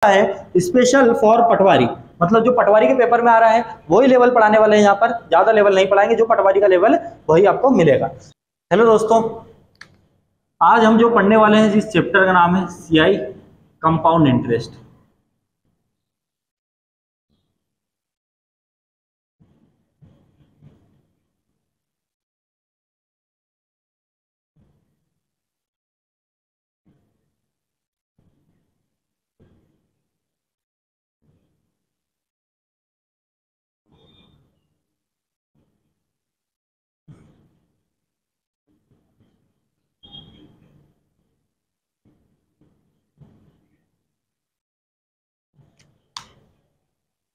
है special for पटवारी, मतलब जो पटवारी के पेपर में आ रहा है वही लेवल पढ़ाने वाले हैं। यहाँ पर ज्यादा लेवल नहीं पढ़ाएंगे, जो पटवारी का लेवल वही आपको मिलेगा। हेलो दोस्तों, आज हम जो पढ़ने वाले हैं जिस चैप्टर का नाम है सीआई कंपाउंड इंटरेस्ट।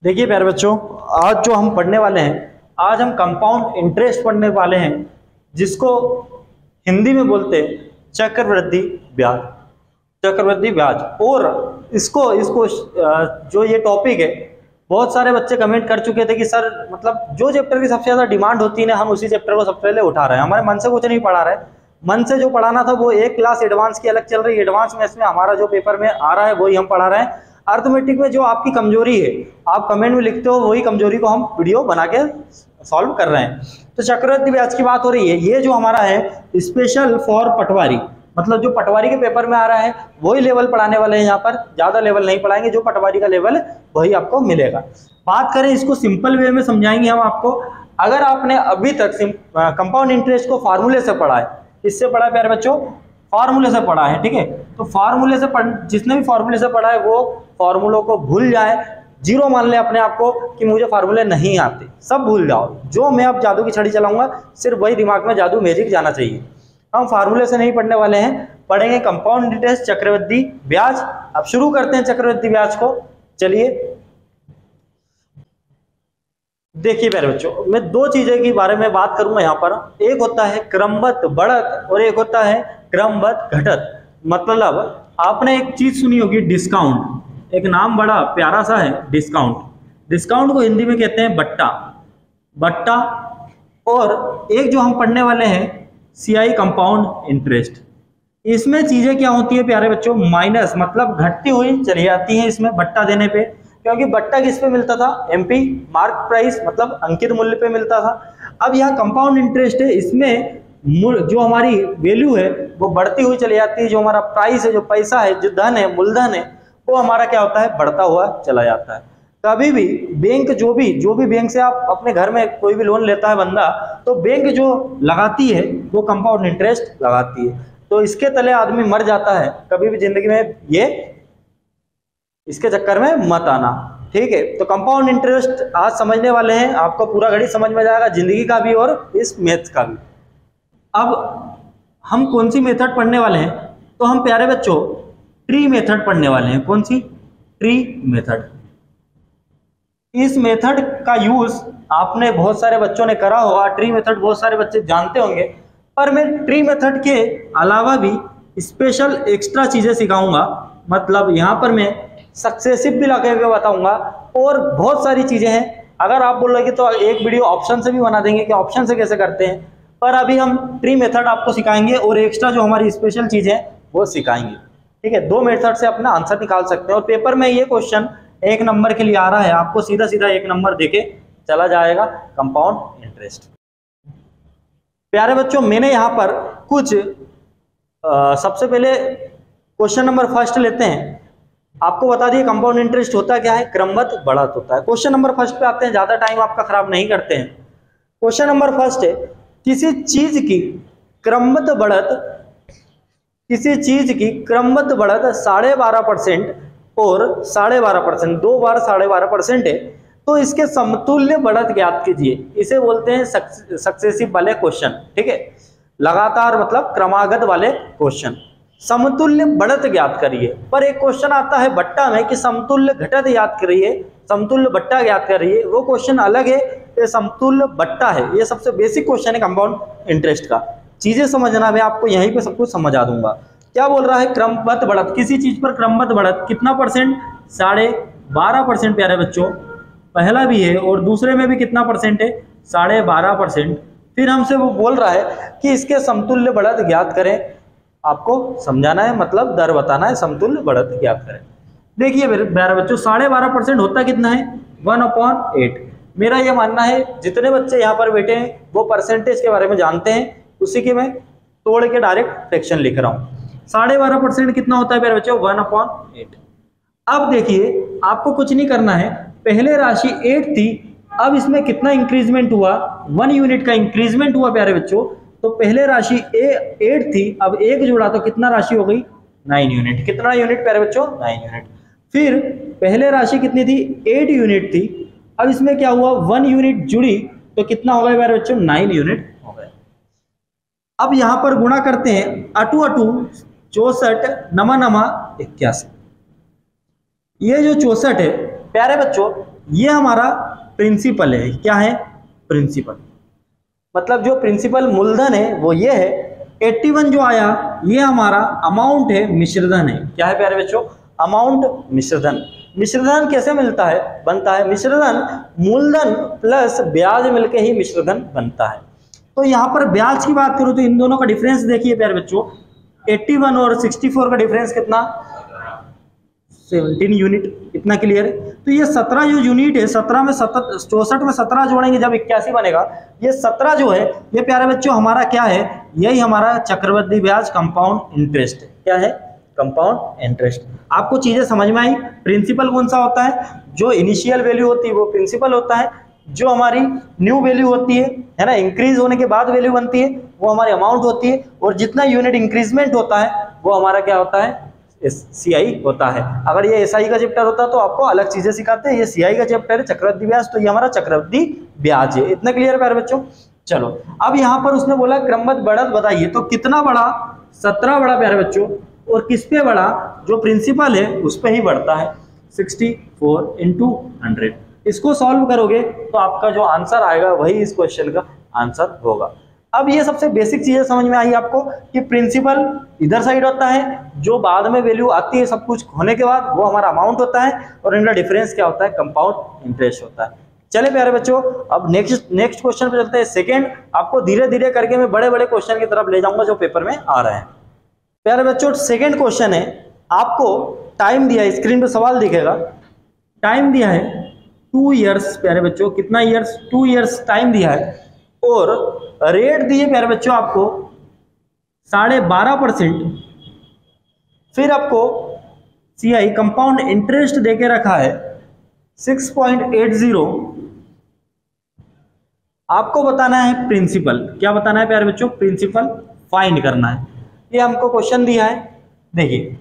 देखिए प्यारे बच्चों, आज जो हम पढ़ने वाले हैं, आज हम कंपाउंड इंटरेस्ट पढ़ने वाले हैं, जिसको हिंदी में बोलते हैं चक्रवृद्धि ब्याज। चक्रवृद्धि ब्याज। और इसको जो ये टॉपिक है, बहुत सारे बच्चे कमेंट कर चुके थे कि सर मतलब जो चैप्टर की सबसे ज्यादा डिमांड होती है ना, हम उसी चैप्टर को सबसे पहले उठा रहे हैं। हमारे मन से कुछ नहीं पढ़ा रहे, मन से जो पढ़ाना था वो एक क्लास एडवांस की अलग चल रही है। एडवांस में इसमें हमारा जो पेपर में आ रहा है वही हम पढ़ा रहे हैं। अर्थमेटिक में जो आपकी कमजोरी है, आप कमेंट में लिखते हो, वही कमजोरी को हम वीडियो बना के सॉल्व कर रहे हैं। तो चक्रवृद्धि ब्याज की बात हो रही है। ये जो हमारा है स्पेशल फॉर पटवारी, मतलब जो पटवारी के पेपर में आ रहा है वही लेवल पढ़ाने वाले हैं। यहाँ पर ज्यादा लेवल नहीं पढ़ाएंगे, जो पटवारी का लेवल वही आपको मिलेगा। बात करें इसको सिंपल वे में समझाएंगे हम आपको। अगर आपने अभी तक कंपाउंड इंटरेस्ट को फार्मूले से पढ़ा है, इससे पढ़ा है प्यारे बच्चों, फार्मूले से पढ़ा है, ठीक है। तो फार्मूले से जिसने भी फार्मूले से पढ़ा है वो फार्मूलों को भूल जाए, जीरो मान ले अपने आप को कि मुझे फार्मूले नहीं आते, सब भूल जाओ। जो मैं अब जादू की छड़ी चलाऊंगा सिर्फ वही दिमाग में जादू मैजिक जाना चाहिए। हम फार्मूले से नहीं पढ़ने वाले हैं, पढ़ेंगे कंपाउंड इंटरेस्ट, चक्रवृद्धि ब्याज। अब शुरू करते हैं चक्रवृद्धि ब्याज को। चलिए देखिए प्यारे बच्चों, मैं दो चीजें के बारे में बात करूंगा यहाँ पर। एक होता है क्रमबद्ध बढ़त और एक होता है क्रमबद्ध घटत। मतलब आपने एक चीज सुनी होगी डिस्काउंट, एक नाम बड़ा प्यारा सा है डिस्काउंट। डिस्काउंट को हिंदी में कहते हैं बट्टा, बट्टा। और एक जो हम पढ़ने वाले हैं सीआई कंपाउंड इंटरेस्ट। इसमें चीजें क्या होती है प्यारे बच्चों, माइनस, मतलब घटती हुई चली जाती है इसमें बट्टा देने पे। क्योंकि बट्टा किस पे मिलता था, एमपी मार्क प्राइस, मतलब अंकित मूल्य पे मिलता था। अब यहाँ कंपाउंड इंटरेस्ट है, इसमें जो हमारी वैल्यू है वो बढ़ती हुई चली जाती है। जो हमारा प्राइस है, जो पैसा है, जो धन है, मूलधन है, वो हमारा क्या होता है, बढ़ता हुआ चला जाता है। कभी भी बैंक जो भी बैंक से आप अपने घर में कोई भी लोन लेता है बंदा, तो बैंक जो लगाती है वो कंपाउंड इंटरेस्ट लगाती है। तो इसके तले आदमी मर जाता है। कभी भी जिंदगी में ये इसके चक्कर में मत आना, ठीक है। तो कंपाउंड इंटरेस्ट आज समझने वाले हैं, आपको पूरा गणित समझ में जाएगा, जिंदगी का भी और इस मैथ्स का भी। अब हम कौन सी मेथड पढ़ने वाले हैं, तो हम प्यारे बच्चों ट्री मेथड पढ़ने वाले हैं। कौन सी? Tree method. इस मेथड का यूज आपने बहुत सारे बच्चों ने करा होगा, ट्री मेथड बहुत सारे बच्चे जानते होंगे। पर मैं ट्री मेथड के अलावा भी स्पेशल एक्स्ट्रा चीजें सिखाऊंगा। मतलब यहाँ पर मैं सक्सेसिव भी लगा के बताऊंगा और बहुत सारी चीजें हैं। अगर आप बोल रहे तो एक वीडियो ऑप्शन से भी बना देंगे कि ऑप्शन से कैसे करते हैं, पर अभी हम ट्री मेथड आपको सिखाएंगे और एक्स्ट्रा जो हमारी स्पेशल चीजें हैं वो सिखाएंगे, ठीक है। दो मेथड से अपना आंसर निकाल सकते हैं। और पेपर में ये क्वेश्चन 1 नंबर के लिए आ रहा है, आपको सीधा सीधा 1 नंबर देके चला जाएगा कंपाउंड इंटरेस्ट। प्यारे बच्चों, मैंने यहाँ पर कुछ सबसे पहले क्वेश्चन नंबर फर्स्ट लेते हैं। आपको बता दिए कंपाउंड इंटरेस्ट होता क्या है, क्रमबद्ध बढ़त होता है। क्वेश्चन नंबर फर्स्ट पे आते हैं, ज्यादा टाइम आपका खराब नहीं करते हैं। क्वेश्चन नंबर फर्स्ट है, किसी चीज की क्रमबद्ध बढ़त 12.5% और 12.5%, दो बार 12.5% है, तो इसके समतुल्य बढ़त ज्ञात कीजिए। इसे बोलते हैं सक्सेसिव वाले क्वेश्चन, ठीक है। लगातार मतलब क्रमागत वाले क्वेश्चन। समतुल्य बढ़त ज्ञात करिए। पर एक क्वेश्चन आता है बट्टा में कि समतुल्य घटत ज्ञात करिए, समतुल्य बट्टा ज्ञात करिए, वो क्वेश्चन अलग है। ये समतुल्य बट्टा है, ये सबसे बेसिक क्वेश्चन है कंपाउंड इंटरेस्ट का। चीजें समझना, मैं आपको यहीं पे सब कुछ समझा दूंगा। क्या बोल रहा है, क्रमबद्ध बढ़त, किसी चीज पर क्रमबद्ध बढ़त कितना परसेंट, 12.5% प्यारे बच्चों। पहला भी है और दूसरे में भी कितना परसेंट है, 12.5%। फिर हमसे वो बोल रहा है कि इसके समतुल्य बढ़त ज्ञात करें। आपको समझाना है, मतलब दर बताना है, समतुल्य बढ़त ज्ञात करें। देखिए प्यारे बच्चों 12.5% होता कितना है 1/8। मेरा ये मानना है जितने बच्चे यहाँ पर बैठे हैं वो परसेंटेज के बारे में जानते हैं, उसी के मैं तोड़ के डायरेक्ट फ्रैक्शन लिख रहा हूँ। 12.5% कितना होता है प्यारे बच्चों 1/8। अब देखिए आपको कुछ नहीं करना है, पहले राशि 8 थी, अब इसमें कितना इंक्रीजमेंट हुआ 1 यूनिट का इंक्रीजमेंट हुआ प्यारे बच्चों। तो पहले राशि 8 थी, अब 1 जोड़ा तो कितना राशि हो गई 9 यूनिट। कितना यूनिट प्यारे बच्चों 9 यूनिट। फिर पहले राशि कितनी थी 8 यूनिट थी, अब इसमें क्या हुआ 1 यूनिट जुड़ी तो कितना हो गया प्यारे बच्चों 9 यूनिट हो गए। अब यहां पर गुणा करते हैं 8 8 64 नमा नमा 81। ये जो 64 है प्यारे बच्चों ये हमारा प्रिंसिपल है। क्या है प्रिंसिपल, मतलब जो प्रिंसिपल मूलधन है वो ये है। 81 जो आया ये हमारा अमाउंट है, मिश्रधन है। क्या है प्यारे बच्चों अमाउंट मिश्रधन। मिश्रधन कैसे मिलता है बनता है, मिश्रधन मूलधन प्लस ब्याज मिलके ही मिश्रधन बनता है। तो यहाँ पर ब्याज की बात करूं तो इन दोनों का डिफरेंस देखिए प्यारे बच्चों 81 और 64 का डिफरेंस कितना 17 यूनिट। इतना क्लियर है। तो ये 17 जो यूनिट है 17 में 64 में 17 जोड़ेंगे जब 81 बनेगा। ये 17 जो है ये प्यारे बच्चों हमारा क्या है, यही हमारा चक्रवृद्धि ब्याज कंपाउंड इंटरेस्ट है। क्या है कंपाउंड इंटरेस्ट। आपको चीजें समझ में आई। प्रिंसिपल कौन सा होता है, जो इनिशियल वैल्यू होती है वो प्रिंसिपल होता है, जो हमारी न्यू वैल्यू होती है ना, इंक्रीज होने के बाद वैल्यू बनती है वो हमारी अमाउंट होती है, और जितना यूनिट इंक्रीजमेंट होता है वो हमारा क्या होता है सीआई होता है। अगर ये एसआई का चैप्टर होता तो आपको अलग चीजें सिखाते हैं, ये सीआई का चैप्टर है चक्रवृद्धि ब्याज, तो ये हमारा चक्रवृद्धि ब्याज है। इतना क्लियर है प्यारे बच्चों। चलो अब यहाँ पर उसने बोला क्रमबद्ध बढ़त बताइए, तो कितना बढ़ा 17 बढ़ा प्यारे बच्चों, और किस पे बढ़ा जो प्रिंसिपल है उस पे ही बढ़ता है 64 × 100। इसको सॉल्व करोगे तो आपका जो आंसर आएगा वही इस क्वेश्चन का आंसर होगा। अब ये सबसे बेसिक चीजें समझ में आई आपको कि प्रिंसिपल इधर साइड होता है, जो बाद में वैल्यू आती है सब कुछ होने के बाद वो हमारा अमाउंट होता है, और इनका डिफरेंस क्या होता है कंपाउंड इंटरेस्ट होता है। चले प्यारे बच्चों अब नेक्स्ट क्वेश्चन पे चलते हैं। सेकंड आपको धीरे धीरे करके मैं बड़े बड़े क्वेश्चन की तरफ ले जाऊंगा जो पेपर में आ रहे हैं। प्यारे बच्चों सेकंड क्वेश्चन है, आपको टाइम दिया है, स्क्रीन पे सवाल दिखेगा, टाइम दिया है 2 इयर्स। प्यारे बच्चों कितना इयर्स 2 इयर्स टाइम दिया है, और रेट दिए प्यारे बच्चों आपको 12.5%। फिर आपको सीआई कंपाउंड इंटरेस्ट देके रखा है 6.80। आपको बताना है प्रिंसिपल। क्या बताना है प्यारे बच्चों प्रिंसिपल फाइंड करना है। ये हमको क्वेश्चन दिया है, देखिए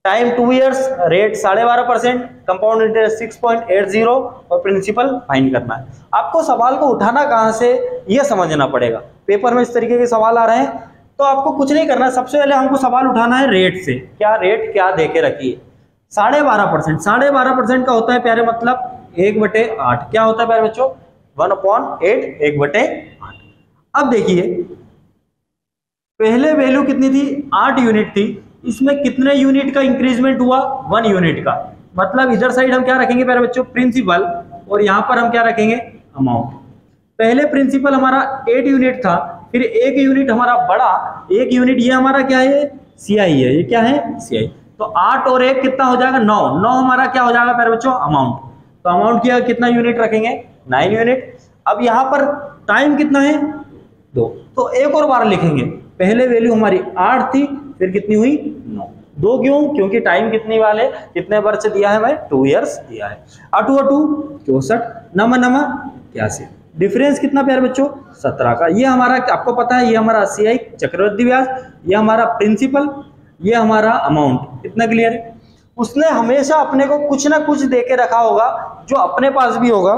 time 2 years, rate 12.5%, compound interest 6.80 और प्रिंसिपल फाइंड करना है। आपको सवाल को उठाना कहां से ये समझना पड़ेगा। पेपर में इस तरीके के सवाल आ रहे हैं तो आपको कुछ नहीं करना, सबसे पहले हमको सवाल उठाना है रेट से। क्या रेट क्या देके रखी है 12.5%। 12.5% का होता है प्यारे मतलब 1/8। क्या होता है प्यारे बच्चों 1/8 1/8। अब देखिए पहले वैल्यू कितनी थी 8 यूनिट थी, इसमें कितने यूनिट का इंक्रीजमेंट हुआ 1 यूनिट का। मतलब इधर साइड हम क्या रखेंगे प्यारे बच्चों प्रिंसिपल, और यहां पर हम क्या रखेंगे अमाउंट। पहले प्रिंसिपल हमारा 8 यूनिट था, फिर 1 यूनिट हमारा बढ़ा, 1 यूनिट ये हमारा क्या है सीआई है। ये क्या है सीआई। तो 8 और 1 कितना हो जाएगा 9। 9 हमारा क्या हो जाएगा प्यारे बच्चों अमाउंट। तो अमाउंट क्या कितना यूनिट रखेंगे 9 यूनिट। अब यहां पर टाइम कितना है 2, तो एक और बार लिखेंगे। पहले वैल्यू हमारी 8 थी, फिर कितनी हुई 9। 2 क्यों, क्योंकि टाइम कितनी वाले कितने वर्ष दिया है भाई 2 इयर्स दिया है। 8 8 64 नमा नमा 81। डिफरेंस कितना प्यारे बच्चों 17 का। ये हमारा आपको पता है ये हमारा सीआई चक्रवृद्धि ब्याज, ये हमारा प्रिंसिपल, ये हमारा अमाउंट। इतना क्लियर है। उसने हमेशा अपने को कुछ ना कुछ देके रखा होगा जो अपने पास भी होगा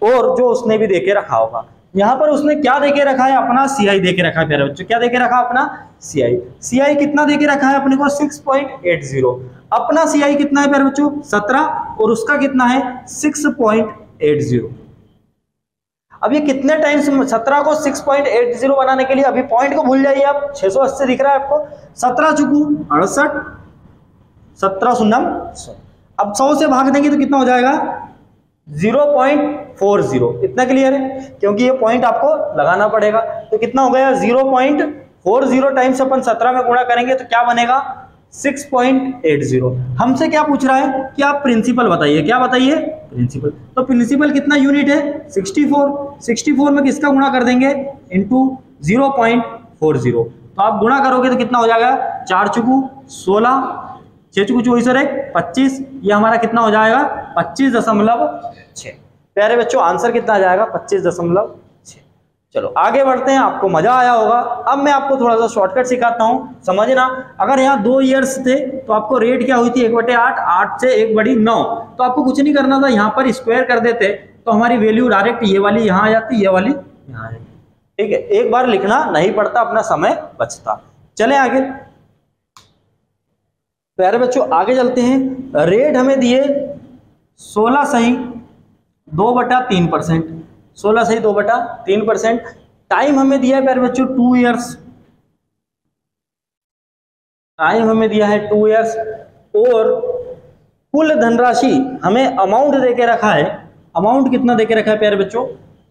और जो उसने भी देके रखा होगा। यहाँ पर उसने क्या देके रखा है अपना सीआई देके रखा है प्यारे बच्चों। क्या देके रखा अपना सीआई। सीआई कितना देके रखा है अपने को 6.80। अपना सीआई कितना है प्यारे बच्चों 17 और उसका कितना है 6.80। अब ये कितने टाइम्स 17 को 6.80 बनाने के लिए, अभी पॉइंट को भूल जाइए आप, 680 दिख रहा है आपको। 17 चुकू 68, 17 शून्यम 100। अब 100 से भाग देंगे तो कितना हो जाएगा 0.40। इतना क्लियर है, क्योंकि ये पॉइंट आपको लगाना पड़ेगा। तो कितना हो गया 0.40 टाइम्स अपन 17 में गुणा करेंगे तो क्या बनेगा 6.80। हमसे क्या पूछ रहा है कि आप प्रिंसिपल बताइए, क्या बताइए, प्रिंसिपल। तो प्रिंसिपल कितना यूनिट है, 64 में किसका गुणा कर देंगे, इंटू 0.40। तो आप गुणा करोगे तो कितना हो जाएगा, 4 चुकू 16, 6 चुकू 24 और 1 25, ये हमारा कितना हो जाएगा 25.6। प्यारे बच्चों आंसर कितना आ जाएगा 25.6। चलो आगे बढ़ते हैं, आपको मजा आया होगा। अब मैं आपको थोड़ा सा शॉर्टकट सिखाता हूं, समझना। अगर यहाँ 2 ईयर्स थे तो आपको रेट क्या हुई थी, 1/8, 8 से 1/9। तो आपको कुछ नहीं करना था, यहाँ पर स्क्वायर कर देते तो हमारी वैल्यू डायरेक्ट ये वाली यहाँ आ जाती, ये वाली यहाँ आ जाती। ठीक है, एक बार लिखना नहीं पड़ता, अपना समय बचता। चले आगे प्यारे बच्चों, आगे चलते हैं। रेट हमें दिए 16 सही 2/3%, 16 सही 2/3%। टाइम हमें दिया है प्यारे बच्चों 2 ईयर्स, टाइम हमें दिया है 2 ईयर्स। और कुल धनराशि हमें अमाउंट देके रखा है, अमाउंट कितना देके रखा है प्यारे बच्चों,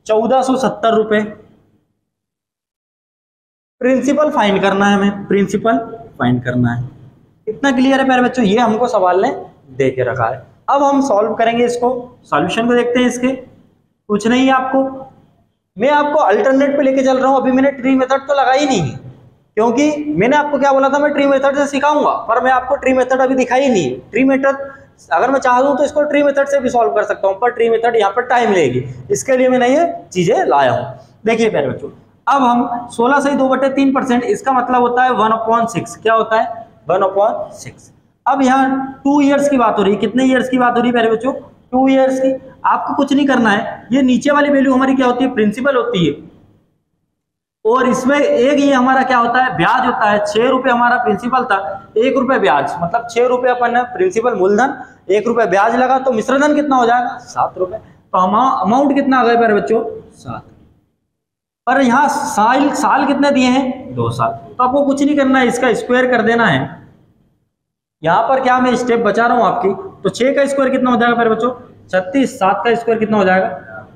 1470 रुपए। प्रिंसिपल फाइंड करना है हमें, प्रिंसिपल फाइंड करना है। इतना क्लियर है प्यारे बच्चों, ये हमको सवाल ने दे के रखा है। अब हम सॉल्व करेंगे इसको, सॉल्यूशन को देखते हैं इसके। कुछ नहीं है आपको, मैं आपको अल्टरनेट पे लेके चल रहा हूं। अभी मैंने ट्री मेथड तो लगाई नहीं है, क्योंकि मैंने आपको क्या बोला था, मैं ट्री मेथड से सिखाऊंगा, पर मैं आपको ट्री मेथड अभी दिखाई नहीं है। ट्री मेथड अगर मैं चाह दूं तो इसको ट्री मेथड से भी सॉल्व कर सकता हूं, पर ट्री मेथड यहाँ पर टाइम लेगी, इसके लिए मैंने ये चीजें लाया हूं। देखिए प्यारे बच्चों, अब हम 16 से 2/3%, इसका मतलब होता है 1/6। क्या होता है, 1/6। अब यहाँ 2 ईयर्स की बात हो रही है, कितने ईयर्स की बात हो रही है प्यारे बच्चों, 2 ईयर्स की। आपको कुछ नहीं करना है, ये नीचे वाली वैल्यू हमारी क्या होती है, प्रिंसिपल होती है, और इसमें एक ये हमारा क्या होता है, ब्याज होता है। 6 रुपए हमारा प्रिंसिपल था, 1 रुपए ब्याज, मतलब 6 रुपए अपन प्रिंसिपल मूलधन, 1 रुपए ब्याज लगा, तो मिश्रधन कितना हो जाएगा 7 रुपए। तो अमाउंट कितना आ गया प्यारे बच्चों, 7। पर यहाँ साल कितने दिए हैं, 2 साल। तो आपको कुछ नहीं करना है, इसका स्क्वायर कर देना है। यहाँ पर क्या मैं स्टेप बचा रहा हूँ आपकी, तो 6 का स्क्वायर कितना हो जाएगा प्यारे बच्चों, 36, 7 का स्क्वायर कितना हो जाएगा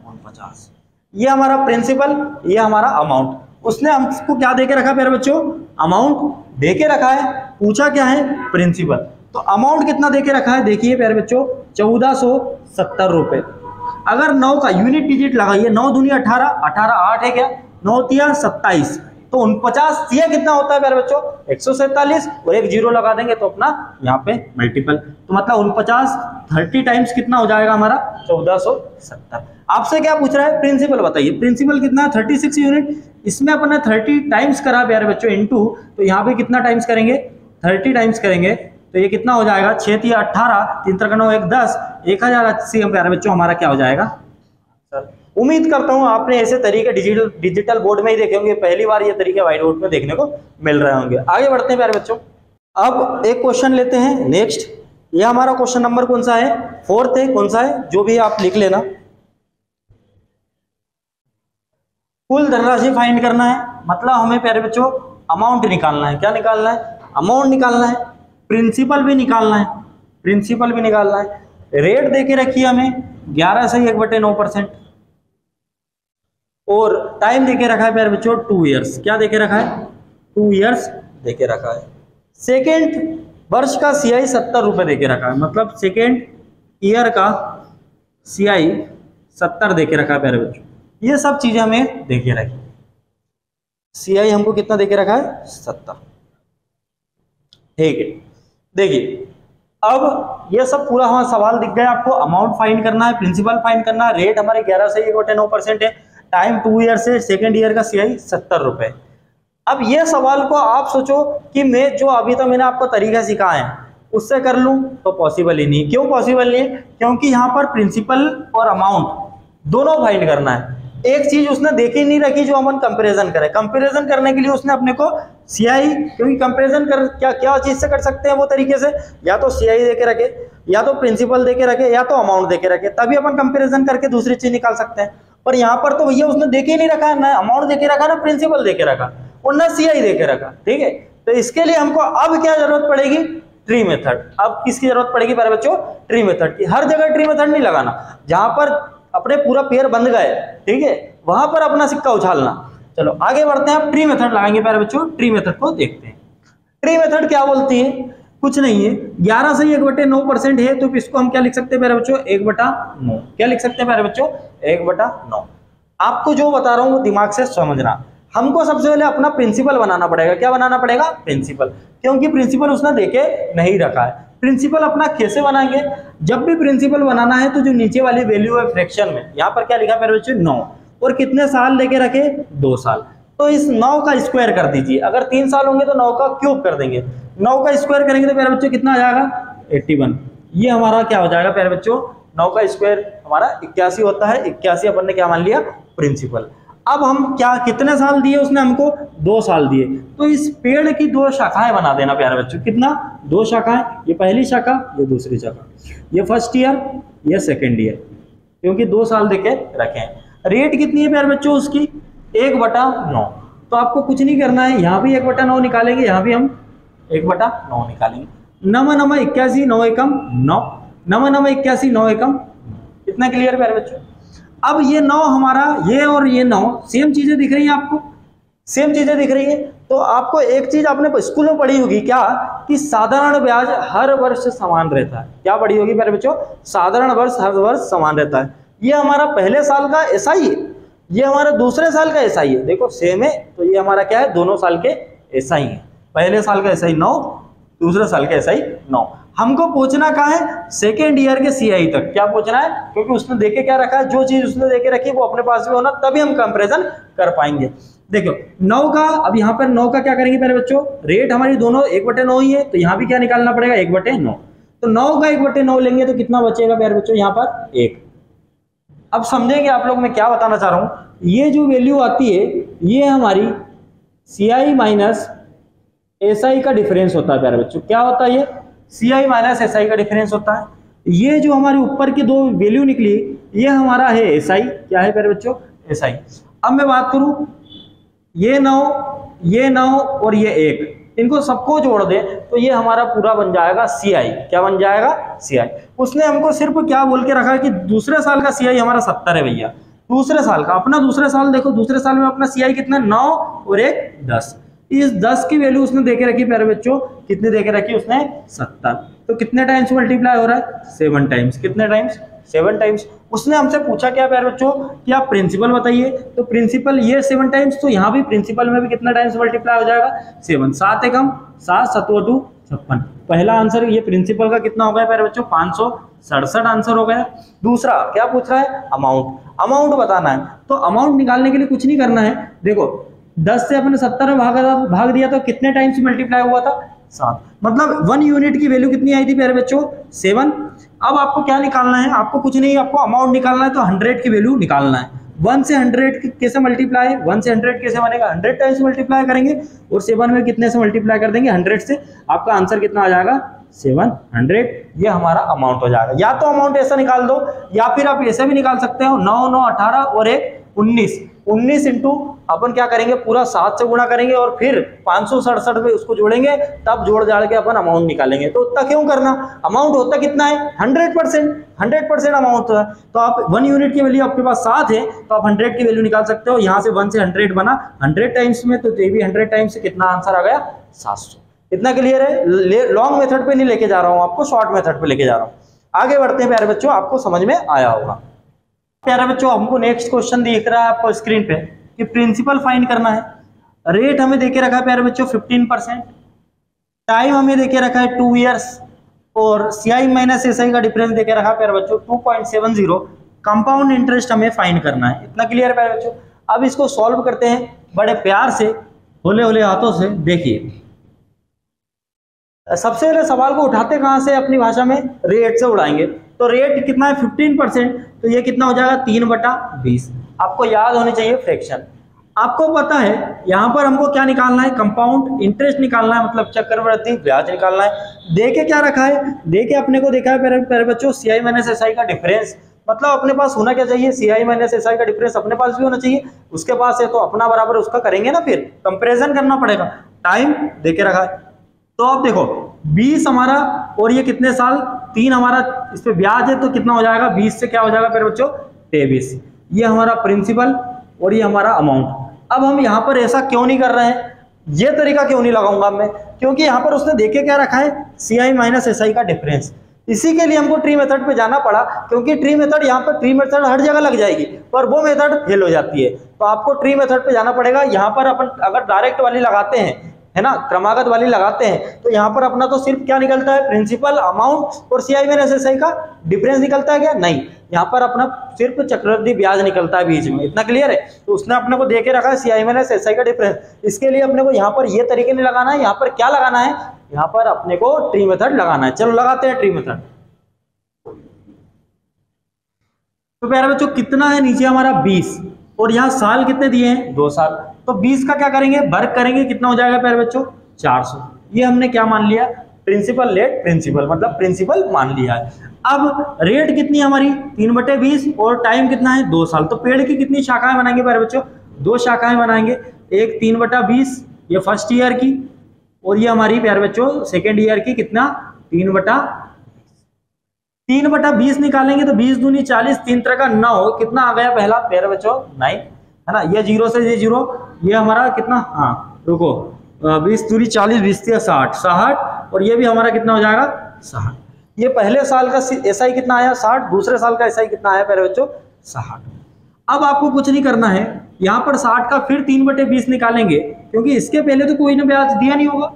49। ये हमारा प्रिंसिपल, ये हमारा अमाउंट। उसने हमको क्या देके रखा प्यारे बच्चों, अमाउंट देके रखा है, पूछा क्या है, प्रिंसिपल। तो अमाउंट कितना देके रखा है, देखिए प्यारे बच्चों 1470 रुपए। अगर 9 का यूनिट डिजिट लगाइए, 9 दूनी 18, 18 8 है क्या, 9 तिया 27, तो 49 यह कितना होता है प्यारे बच्चों 147, और एक जीरो लगा देंगे तो अपना यहाँ पे मल्टीपल, तो मतलब 49 30 टाइम्स कितना हो जाएगा हमारा 1470। आपसे क्या पूछ रहा है, प्रिंसिपल बताइए। प्रिंसिपल कितना है 36 यूनिट, इसमें अपन ने 30 टाइम्स करा प्यारे बच्चों इनटू, तो यहाँ पे कितना टाइम्स करेंगे 30 टाइम्स करेंगे, तो ये कितना हो जाएगा 6 तिया 18, 3 3 9 1 10, 1080 प्यारे बच्चों हमारा क्या हो जाएगा सर। उम्मीद करता हूं आपने ऐसे तरीके डिजिटल बोर्ड में ही देखे होंगे, पहली बार ये तरीके व्हाइट बोर्ड में देखने को मिल रहे होंगे। आगे बढ़ते हैं प्यारे बच्चों, अब एक क्वेश्चन लेते हैं नेक्स्ट। ये हमारा क्वेश्चन नंबर कौन सा है, 4th है, कौन सा है जो भी आप लिख लेना। कुल धनराशि फाइंड करना है, मतलब हमें प्यारे बच्चों अमाउंट निकालना है। क्या निकालना है, अमाउंट निकालना है, प्रिंसिपल भी निकालना है, प्रिंसिपल भी निकालना है। रेट देके रखी है हमें 11 से 1/9%, और टाइम देके रखा है प्यारे बच्चों 2 ईयर्स। क्या देके रखा है, 2 ईयर्स देके रखा है। सेकेंड वर्ष का CI 70 रुपए देके रखा है, मतलब सेकेंड ईयर का CI 70 देके रखा है प्यारे बच्चों। ये सब चीजें हमें देके रखी, CI हमको कितना देके रखा है 70। ठीक है, देखिए अब ये सब पूरा हमारा सवाल दिख गया आपको। अमाउंट फाइंड करना है, प्रिंसिपल फाइंड करना है, रेट हमारे 11 से 1/9% है, टाइम 2 ईयर से, सेकेंड ईयर का CI 70 रुपए। अब ये सवाल को आप सोचो कि मैं जो अभी तो मैंने आपको तरीका सिखाया है उससे कर लूं, तो पॉसिबल ही नहीं। क्यों पॉसिबल नहीं है, क्योंकि यहाँ पर प्रिंसिपल और अमाउंट दोनों फाइंड करना है। एक चीज उसने देखी नहीं रखी जो अपन कंपैरिजन करें, कंपैरिजन करने के लिए उसने अपने को CI, क्योंकि कंपैरिजन कर क्या चीज से कर सकते हैं वो तरीके से, या तो CI देके रखे, या तो प्रिंसिपल देके रखे, या तो अमाउंट देके रखे, तभी अपन कंपैरिजन करके दूसरी चीज निकाल सकते हैं। पर यहाँ पर तो भैया उसने देखे ही नहीं रखा, ना अमाउंट देके रखा, ना प्रिंसिपल देके रखा, और ना CI देके रखा। ठीक है, तो इसके लिए हमको अब क्या जरूरत पड़ेगी, ट्री मेथड। अब किसकी जरूरत पड़ेगी प्यारे बच्चों, ट्री मेथड की। हर जगह ट्री मेथड नहीं लगाना, जहां पर अपने पूरा पेयर बंध गए, ठीक है, वहां पर अपना सिक्का उछालना। चलो आगे बढ़ते हैं, अब ट्री मेथड लगाएंगे प्यारे बच्चों। ट्री मेथड को देखते हैं। ट्री मेथड क्या बोलती है, कुछ नहीं है, 11 से 1/9% है, तो इसको हम क्या लिख सकते हैं प्यारे बच्चों, 1/9। क्या लिख सकते हैं प्यारे बच्चों, 1/9। आपको जो बता रहा हूं वो दिमाग से समझना। हमको सबसे पहले अपना प्रिंसिपल बनाना पड़ेगा। क्या बनाना पड़ेगा, प्रिंसिपल, क्योंकि प्रिंसिपल उसने देके नहीं रखा है। प्रिंसिपल अपना कैसे बनाएंगे, जब भी प्रिंसिपल बनाना है तो जो नीचे वाली वैल्यू है फ्रैक्शन में, यहाँ पर क्या लिखा प्यारे बच्चों, 9, और कितने साल लेके रखे, 2 साल। तो इस 9 का स्क्वायर कर दीजिए। अगर 3 साल होंगे तो 9 का क्यूब कर देंगे, 9 का स्क्वायर करेंगे तो प्यारे बच्चों कितना आ जाएगा, 81। ये हमारा क्या हो जाएगा प्यारे बच्चों, 9 का स्क्वायर हमारा 81 होता है। 81 अपन ने क्या मान लिया, प्रिंसिपल। अब हम क्या, कितने साल दिए उसने हमको, 2 साल दिए, तो इस पेड़ की 2 शाखाएं बना देना प्यारे बच्चों। कितना, 2 शाखाएं, ये पहली शाखा, ये दूसरी शाखा, ये फर्स्ट ईयर, ये सेकेंड ईयर, क्योंकि 2 साल देके रखे हैं। रेट कितनी है प्यारे बच्चों उसकी, 1/9। तो आपको कुछ नहीं करना है, यहाँ भी 1/9 निकालेंगे, यहाँ भी हम 1/9 निकालेंगे। 9 9 81, 9 एकम 9, 9 9 81, 9 एकम। इतना क्लियर प्यारे बच्चों। अब ये 9 हमारा, ये और ये 9 सेम चीजें दिख रही हैं आपको, सेम चीजें दिख रही है। तो आपको एक चीज आपने स्कूल में पढ़ी होगी क्या, कि साधारण ब्याज हर वर्ष समान रहता है। क्या पढ़ी होगी प्यारे बच्चों, साधारण वर्ष हर वर्ष समान रहता है। ये हमारा पहले साल का एसआई है, ये हमारा दूसरे साल का एसआई है, देखो सेम है, तो ये हमारा क्या है, दोनों साल के एसआई है। पहले साल का एसआई 9, दूसरे साल का एसआई 9। हमको पूछना कहाँ है, सेकेंड ईयर के सीआई तक। क्या पूछना है, क्योंकि उसने देके क्या रखा है, जो चीज उसने देके रखी वो अपने पास भी होना, तभी हम कंपैरिजन कर पाएंगे। देखो 9 का, अब यहाँ पर 9 का क्या करेंगे प्यारे बच्चों, रेट हमारी दोनों 1/9 ही है, तो यहाँ भी क्या निकालना पड़ेगा, 1/9। तो 9 का 1/9 लेंगे तो कितना बचेगा प्यारे बच्चों, यहाँ पर 1। अब समझेंगे आप लोग मैं क्या बताना चाह रहा हूँ। ये जो वैल्यू आती है ये हमारी CI माइनस SI का डिफरेंस होता है प्यारे बच्चों। क्या होता है ये, CI माइनस SI का डिफरेंस होता है। ये जो हमारी ऊपर की 2 वैल्यू निकली ये हमारा है SI। क्या है प्यारे बच्चों, SI। अब मैं बात करूं, ये 9 और ये 1, इनको सबको जोड़ दें तो ये हमारा पूरा बन जाएगा CI। क्या बन जाएगा, CI। उसने हमको सिर्फ क्या बोल के रखा है कि दूसरे साल का CI हमारा 70 है भैया। दूसरे साल का, अपना दूसरे साल देखो, दूसरे साल में अपना CI कितना, 9 और 1 10। इस 10 की वैल्यू उसने देके रखी प्यारे बच्चों, कितने देके रखी उसने, 70। तो कितने टाइम्स मल्टीप्लाई हो रहा है, 7 टाइम्स। कितने टाइम्स, 7 टाइम्स। उसने हमसे पूछा क्या प्यारे बच्चों, कि आप प्रिंसिपल बताइए, तो प्रिंसिपल ये 7 टाइम्स, तो यहाँ भी प्रिंसिपल में भी कितना टाइम्स मल्टीप्लाई हो जाएगा, 7। 7 एकम 7, 7 2 56। पहला आंसर ये प्रिंसिपल का कितना हो गया प्यारे बच्चों, 567 आंसर हो गया। दूसरा क्या पूछ रहा है, अमाउंट। अमाउंट बताना है, तो अमाउंट निकालने के लिए कुछ नहीं करना है। देखो 10 से अपने 70 में भाग दिया तो कितने टाइम्स मल्टीप्लाई हुआ था, 7। मतलब 1 यूनिट की वैल्यू कितनी आई थी प्यारे बच्चों, 7। अब आपको क्या निकालना है, आपको कुछ नहीं, आपको अमाउंट निकालना है, तो 100 की वैल्यू निकालना है। 1 से 100 कैसे मल्टीप्लाई, 1 से 100 कैसे बनेगा, 100 टाइम्स मल्टीप्लाई करेंगे, और 7 में कितने से मल्टीप्लाई कर देंगे, 100 से। आपका आंसर कितना आ जाएगा, 700। ये हमारा अमाउंट हो जाएगा। या तो अमाउंट ऐसा निकाल दो, या फिर आप ऐसे भी निकाल सकते हो, 9 9 18 और 1 19 इंटू अपन क्या करेंगे, पूरा 7 से गुणा करेंगे और फिर 567 पे उसको जोड़ेंगे, तब जोड़ जाड़ के अपन अमाउंट निकालेंगे। तो उतना क्यों करना, अमाउंट होता कितना है, 100% अमाउंट है। तो आप 1 यूनिट की वैल्यू आपके पास 7 है, तो आप 100 की वैल्यू निकाल सकते हो। यहाँ से 1 से 100 बना 100 टाइम्स में, तो ये भी 100 टाइम्स से कितना आंसर आ गया, 700। इतना क्लियर है। लॉन्ग मेथड पे नहीं लेके जा रहा हूँ आपको, शॉर्ट मेथड पे लेके जा रहा हूँ। आगे बढ़ते हैं प्यारे बच्चों, आपको समझ में आया होगा। प्यारे बच्चों हमको नेक्स्ट क्वेश्चन दिख रहा है आपको स्क्रीन पे, कि प्रिंसिपल फाइंड करना है। रेट हमें देके रखा है प्यारे बच्चों 15%, टाइम हमें देके रखा है 2 इयर्स, और CI माइनस SI का डिफरेंस देके रखा है प्यारे बच्चों 2.70। कंपाउंड इंटरेस्ट हमें फाइंड करना है। इतना क्लियर है प्यारे बच्चों। अब इसको सॉल्व करते हैं बड़े प्यार से, होले होले हाथों से। देखिए सबसे पहले सवाल को उठाते कहां से, अपनी भाषा में रेट से उड़ाएंगे। तो रेट कितना है 15%, तो ये कितना हो जाएगा 3/20। आपको याद होनी चाहिए फ्रैक्शन। आपको पता है यहाँ पर हमको क्या निकालना है, कंपाउंड इंटरेस्ट निकालना है, मतलब चक्रवृद्धि ब्याज निकालना है। देके क्या रखा है, देके अपने को देखा है प्यारे बच्चों CI माइनस SI का डिफरेंस। मतलब अपने पास होना क्या चाहिए, CI माइनस SI का डिफरेंस अपने पास भी होना चाहिए। उसके पास है तो अपना बराबर उसका करेंगे ना, फिर कंपेरिजन करना पड़ेगा। टाइम देके रखा है, तो अब देखो 20 हमारा, और ये कितने साल, 3 हमारा इस पे ब्याज है, तो कितना हो जाएगा 20 से क्या हो जाएगा प्यारे बच्चों 23। ये हमारा प्रिंसिपल और ये हमारा अमाउंट। अब हम यहाँ पर ऐसा क्यों नहीं कर रहे हैं, ये तरीका क्यों नहीं लगाऊंगा मैं, क्योंकि यहाँ पर उसने देखे क्या रखा है, CI माइनस SI का डिफरेंस। इसी के लिए हमको ट्री मेथड पे जाना पड़ा, क्योंकि ट्री मेथड यहाँ पर ट्री मेथड हर जगह लग जाएगी पर वो मेथड फेल हो जाती है, तो आपको ट्री मेथड पे जाना पड़ेगा। यहाँ पर अपन अगर डायरेक्ट वाली लगाते हैं, है ना, क्रमागत वाली लगाते हैं, तो यहाँ पर अपना तो सिर्फ क्या निकलता है, प्रिंसिपल अमाउंट और CI माइनस SI का डिफरेंस निकलता है क्या, नहीं, यहाँ पर अपना सिर्फ चक्रवृद्धि ब्याज निकलता है बीच में। इतना क्लियर है। तो उसने अपने को दे के रखा है CI माइनस SI का डिफरेंस। इसके लिए अपने को यहाँ पर ये तरीके नहीं लगाना है, यहाँ पर क्या लगाना है, यहाँ पर अपने को ट्री मेथड लगाना है। चलो लगाते हैं ट्री मेथड। तो प्यारे बच्चों कितना है नीचे हमारा 20 और यहाँ साल कितने दिए हैं, 2 साल। तो 20 का क्या करेंगे, वर्ग करेंगे, कितना हो जाएगा प्यारे बच्चों, 400। ये हमने क्या मान लिया, प्रिंसिपल लेट प्रिंसिपल, मतलब प्रिंसिपल मान लिया है। अब रेट कितनी हमारी 3/20 और टाइम कितना है 2 साल। तो पेड़ की कितनी शाखाएं बनाएंगे प्यारे बच्चों, 2 शाखाएं बनाएंगे। एक 3/20 ये फर्स्ट ईयर की, और ये हमारी प्यारे बच्चों सेकेंड ईयर की, कितना 3/20 निकालेंगे तो 20 दूनी 40, 3 का 9, कितना आ गया पहला प्यारे बच्चों 9, है ना। ये 0 से ये 0, ये हमारा कितना, हाँ रुको, 20 दूनी 40, 20 60, 60, और ये भी हमारा कितना हो जाएगा 60। ये पहले साल का SI कितना आया 60, दूसरे साल का SI कितना आया प्यारे बच्चों 60। अब आपको कुछ नहीं करना है, यहाँ पर 60 का फिर 3/20 निकालेंगे, क्योंकि इसके पहले तो कोई ने ब्याज दिया नहीं होगा,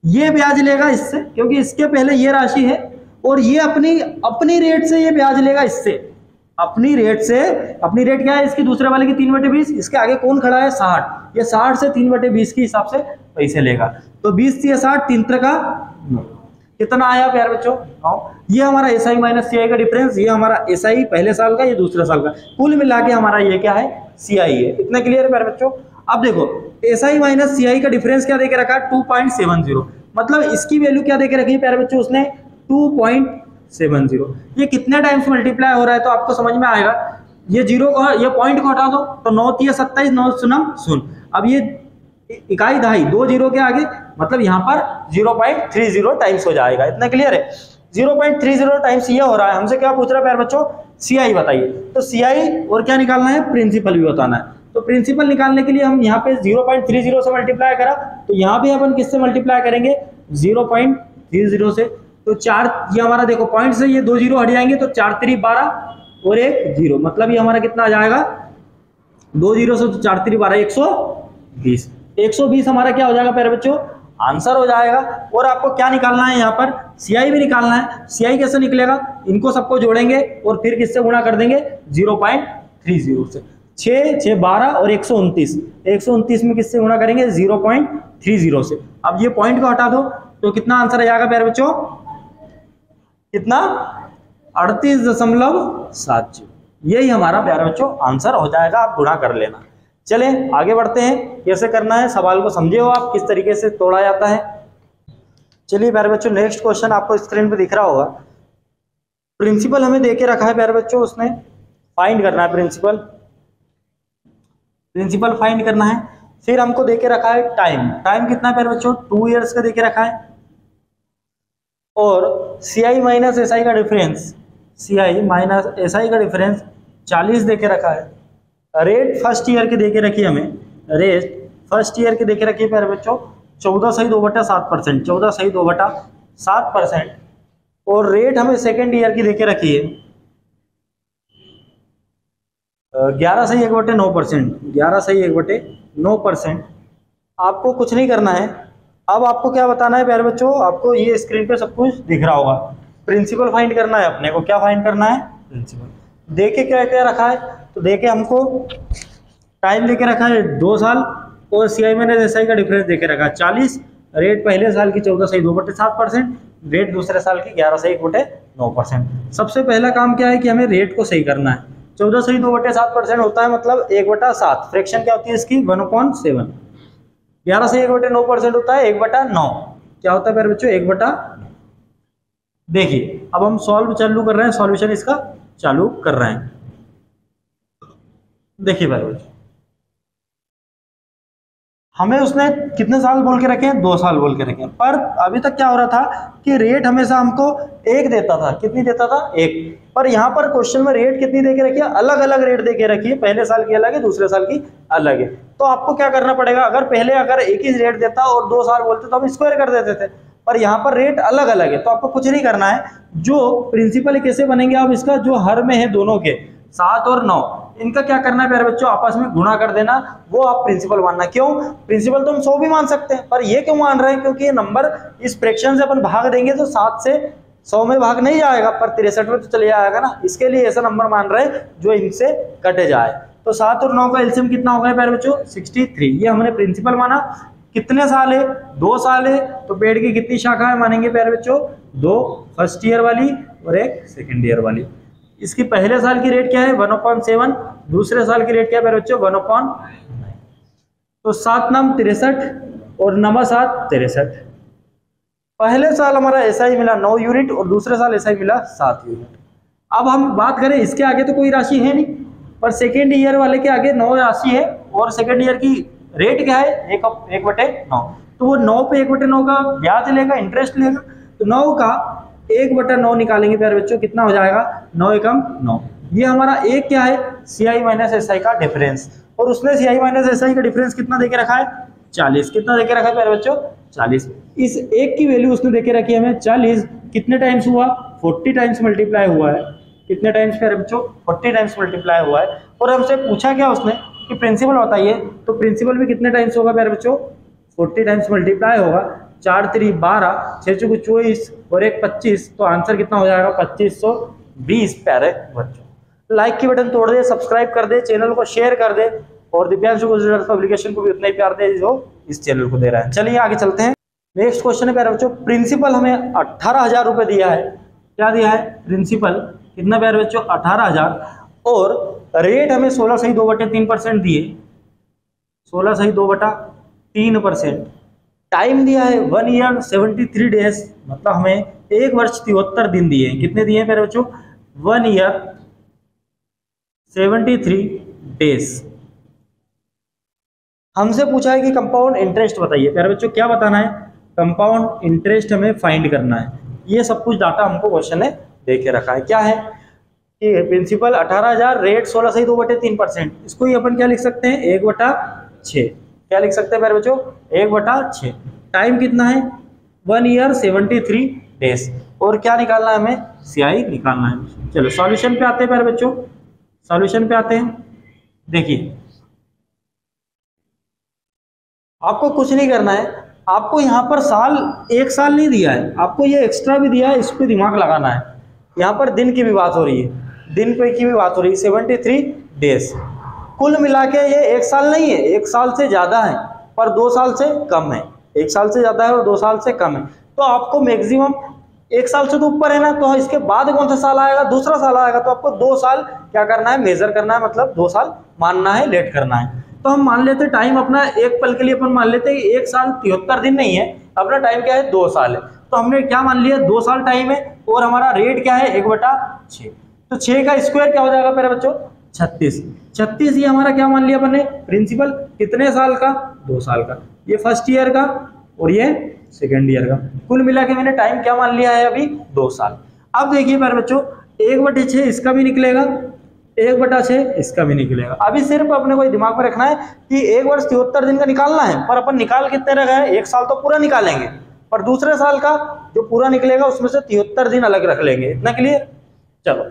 ये ब्याज लेगा इससे, क्योंकि इसके पहले ये राशि है, और ये अपनी रेट से ये ब्याज लेगा इससे, अपनी रेट क्या है इसकी, दूसरे वाले की 3/20, इसके आगे कौन खड़ा है 60, ये 60 से 3/20 के हिसाब से पैसे लेगा। तो 20 से 60, 3 का 9, कितना आया प्यारे बच्चों 9। ये हमारा SI माइनस CI का डिफरेंस, ये हमारा SI पहले साल का, ये दूसरे साल का, कुल मिला के हमारा ये क्या है CI है। इतना क्लियर है प्यारे बच्चों। अब देखो SI माइनस CI का डिफरेंस क्या देके रखा है 2.70, मतलब इसकी वैल्यू क्या देके रखी है प्यारे बच्चों उसने 2.70। ये कितने टाइम्स मल्टीप्लाई हो रहा है तो आपको समझ में आएगा। ये जीरो को, ये पॉइंट को हटा दो तो 9 3 27, 9 सुनम सुन। अब ये इकाई दहाई 2 जीरो के आगे, मतलब यहाँ पर 0.30 टाइम्स हो जाएगा। इतना क्लियर है। 0.30 टाइम्स ये हो रहा है। हमसे क्या पूछ रहा है प्यारे बच्चों, CI बताइए। तो CI और क्या निकालना है, प्रिंसिपल भी बताना है। तो प्रिंसिपल निकालने के लिए हम यहाँ पे 0.30 से मल्टीप्लाई करा, तो यहाँ भी अपन किससे मल्टीप्लाई करेंगे 0.30 से। तो 4, ये हमारा देखो पॉइंट से ये 2 जीरो हट जाएंगे, तो 4 3 12 और 1 0, मतलब ये हमारा कितना आ जाएगा 2 जीरो से 4 3 12 120। 120 हमारा क्या हो जाएगा प्यारे बच्चों, आंसर हो जाएगा। और आपको क्या निकालना है यहाँ पर, CI भी निकालना है। CI कैसे निकलेगा, इनको सबको जोड़ेंगे और फिर किससे गुणा कर देंगे 0.30 से। 6 6 12 और 129, 129 में किससे गुणा करेंगे 0.30 से। अब ये पॉइंट को हटा दो तो कितना आंसर आ जाएगा प्यारे बच्चों, कितना 38.70। यही हमारा प्यारे बच्चों आंसर हो जाएगा। आप गुणा कर लेना। चले आगे बढ़ते हैं, कैसे करना है सवाल को समझे हो आप, किस तरीके से तोड़ा जाता है। चलिए प्यारे बच्चों नेक्स्ट क्वेश्चन आपको स्क्रीन पे दिख रहा होगा। प्रिंसिपल हमें देके रखा है प्यारे बच्चों, उसने फाइंड करना है प्रिंसिपल फाइंड करना है। फिर हमको देके रखा है टाइम कितना है प्यारे बच्चों 2 इयर्स का देके रखा है। और CI माइनस SI का डिफरेंस, CI माइनस SI का डिफरेंस 40 देके रखा है। रेट फर्स्ट ईयर के देके रखी है हमें, रेट फर्स्ट ईयर के देके रखी है प्यारे बच्चों 14.2/7%, 14.2/7%। और रेट हमें सेकेंड ईयर की देके रखी है 11.1/9%, 11.1/9%। आपको कुछ नहीं करना है। अब आपको क्या बताना है प्यारे बच्चों, आपको ये स्क्रीन पे सब कुछ दिख रहा होगा। प्रिंसिपल फाइंड करना है अपने को। क्या फाइंड करना है, प्रिंसिपल। देखे क्या क्या रखा है, तो देखे हमको टाइम लेके रखा है 2 साल और CI माइनस SI का डिफरेंस देके रखा है 40। रेट पहले साल की 14.2/7%, रेट दूसरे साल की 11.1/9%। सबसे पहला काम क्या है कि हमें रेट को सही करना है। 14.2/7% होता है, मतलब 1/7। फ्रैक्शन क्या होती है इसकी 1/7। 11.1/9% होता है 1/9। क्या होता है प्यारे बच्चों 1/9। देखिए अब हम सॉल्व चालू कर रहे हैं, सॉल्यूशन इसका चालू कर रहे हैं। देखिए प्यारे बच्चों हमें उसने कितने साल बोल के रखे हैं, 2 साल बोल के रखे हैं। पर अभी तक क्या हो रहा था कि रेट हमेशा हमको 1 देता था, कितनी देता था, 1। पर यहाँ पर क्वेश्चन में रेट कितनी दे के रखी है, अलग अलग रेट दे के रखी है, पहले साल की अलग है, दूसरे साल की अलग है। तो आपको क्या करना पड़ेगा, अगर पहले अगर एक ही रेट देता और 2 साल बोलते तो हम स्क्वायर कर देते थे, पर यहाँ पर रेट अलग अलग है। तो आपको कुछ नहीं करना है, जो प्रिंसिपल कैसे बनेंगे आप इसका, जो हर में है दोनों के 7 और 9, इनका क्या करना है प्यारे बच्चों, आपस में गुणा कर देना, वो आप प्रिंसिपल मानना। क्यों, प्रिंसिपल तो हम 100 भी मान सकते हैं, पर ये क्यों मान रहे हैं, क्योंकि ये नंबर इस फ्रैक्शन से अपन भाग देंगे तो 7 से 100 में भाग नहीं जाएगा, पर 63 में तो चले जाएगा ना, इसके लिए ऐसा नंबर मान रहे हैं जो इनसे कटे जाए। तो 7 और 9 का एलसीएम कितना हो गया प्यारे बच्चों, 63। ये हमने प्रिंसिपल माना। कितने साल है, 2 साल है, तो पेड़ की कितनी शाखाएं मानेंगे प्यारे बच्चों, 2 फर्स्ट ईयर वाली और 1 सेकेंड ईयर वाली। इसकी पहले साल की रेट क्या है, 1/7, दूसरे साल की रेट क्या है मेरे बच्चों, 1/9। तो 7 नाम 63 और 9 7 63। पहले साल हमारा ऐसा ही मिला 9 यूनिट और दूसरे साल ऐसा ही मिला 7 यूनिट। अब हम बात करें इसके आगे तो कोई राशि है नहीं, पर सेकेंड ईयर वाले के आगे 9 राशि है और सेकेंड ईयर की रेट क्या है, 1/9। तो वो 9 पे 1/9 का ब्याज लेगा, इंटरेस्ट लेगा। तो 9 का 1/9 निकालेंगे प्यारे बच्चों, कितना हो जाएगा, 9 एकम 9। ये हमारा एक क्या है, CI माइनस SI का डिफरेंस, और उसने CI माइनस SI का डिफरेंस कितना देके रखा है, 40। कितना देके रखा है प्यारे बच्चों, 40। इस एक की वैल्यू उसने देके रखी है हमें 40। कितने टाइम्स हुआ, 40 टाइम्स मल्टीप्लाई हुआ है। कितने टाइम्स प्यारे बच्चों, 40 टाइम्स मल्टीप्लाई हुआ है। और हमसे पूछा क्या उसने कि प्रिंसिपल बताइए, तो प्रिंसिपल भी कितने टाइम्स होगा प्यारे बच्चों, 40 टाइम्स मल्टीप्लाई होगा। 4 3 12, 6 4 24 और 1 25, तो आंसर कितना हो जाएगा, 2520 प्यारे बच्चों। लाइक की बटन तोड़ दे, सब्सक्राइब कर दे, चैनल को शेयर कर दे, और दिव्यांशु गुजरात पब्लिकेशन को भी उतना ही प्यार दे जो इस चैनल को दे रहा है। चलिए आगे चलते हैं। नेक्स्ट क्वेश्चन है प्यारे बच्चों, प्रिंसिपल हमें 18,000 रुपए दिया है। क्या दिया है, प्रिंसिपल कितना प्यारे बच्चों, 18,000, और रेट हमें 16/2/3% दिए, 16/2/3%। टाइम दिया है 1 ईयर 73 डेज, मतलब हमें 1 वर्ष 73 दिन दिए हैं। कितने दिए हैं प्यारे बच्चों, 1 ईयर 73 डेज। हमसे पूछा है कि कंपाउंड इंटरेस्ट बताइए। प्यारे बच्चों क्या बताना है, कंपाउंड इंटरेस्ट हमें फाइंड करना है। ये सब कुछ डाटा हमको क्वेश्चन ने दे के रखा है। क्या है कि प्रिंसिपल 18,000, रेट 16/2/3%। इसको ही अपन क्या लिख सकते हैं, 1/6। क्या लिख सकते हैं प्यारे बच्चों, 1/6। टाइम कितना है, 1 ईयर 73 डेज। और क्या निकालना है हमें, CI निकालना है। चलो सॉल्यूशन पे आते हैं प्यारे बच्चों, सॉल्यूशन पे आते हैं। देखिए आपको कुछ नहीं करना है, आपको यहाँ पर साल 1 साल नहीं दिया है, आपको ये एक्स्ट्रा भी दिया है, इस पर दिमाग लगाना है। यहाँ पर दिन की भी बात हो रही है, दिन पे की भी बात हो रही है, 73 डेज। कुल मिला के ये 1 साल नहीं है, 1 साल से ज़्यादा है, पर 2 साल से कम है। 1 साल से ज़्यादा है और 2 साल से कम है। तो आपको मैक्सिमम 1 साल से तो ऊपर है ना, तो इसके बाद कौन सा साल आएगा, दूसरा साल आएगा। तो आपको 2 साल क्या करना है, मेजर करना है, मतलब 2 साल मानना है, लेट करना है। तो हम मान लेते टाइम अपना एक पल के लिए अपन मान लेते हैं 1 साल 73 दिन नहीं है, अपना टाइम क्या है, 2 साल है। तो हमने क्या मान लिया, 2 साल टाइम है, और हमारा रेट क्या है, 1/6। तो 6 का स्क्वायर क्या हो जाएगा मेरे बच्चों, 36। 36 ये हमारा क्या मान लिया अपन ने, प्रिंसिपल कितने साल का, 2 साल का। ये फर्स्ट ईयर का और ये सेकेंड ईयर का। कुल मिला के मैंने टाइम क्या मान लिया है अभी, 2 साल। अब देखिए मेरे बच्चों, 1/6 इसका भी निकलेगा, 1/6 इसका भी निकलेगा। अभी सिर्फ अपने को दिमाग में रखना है कि 1 वर्ष 73 दिन का निकालना है, पर अपन निकाल कितने रखा है, 1 साल तो पूरा निकालेंगे, पर दूसरे साल का जो पूरा निकलेगा उसमें से 73 दिन अलग रख लेंगे। इतना क्लियर। चलो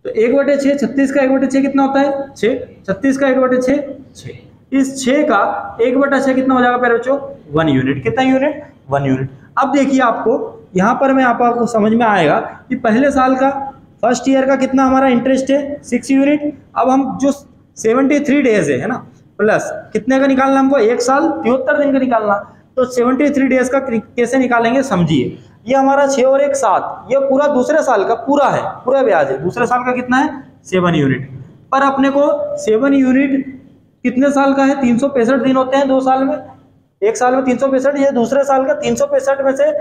तो 1/6, 36 का 1/6 कितना होता है, 6। 36 का 1/6 6। इस 6 का 1/6 कितना हो जाएगा प्यारे बच्चों, 1 यूनिट। कितना यूनिट, 1 यूनिट। अब देखिए आपको यहाँ पर मैं आपको समझ में आएगा कि पहले साल का फर्स्ट ईयर का कितना हमारा इंटरेस्ट है, 6 यूनिट। अब हम जो 73 डेज है ना, प्लस कितने का निकालना हमको, 1 साल 73 दिन का निकालना। तो 73 डेज का कैसे निकालेंगे समझिए। ये हमारा 6 और 1 7, ये पूरा दूसरे साल का पूरा है, पूरा ब्याज है। दूसरे साल का कितना है, 7 यूनिट। पर अपने को 7 यूनिट कितने साल का है, 365 दिन होते हैं 2 साल में। 1 साल में 365, ये दूसरे साल का 365 में से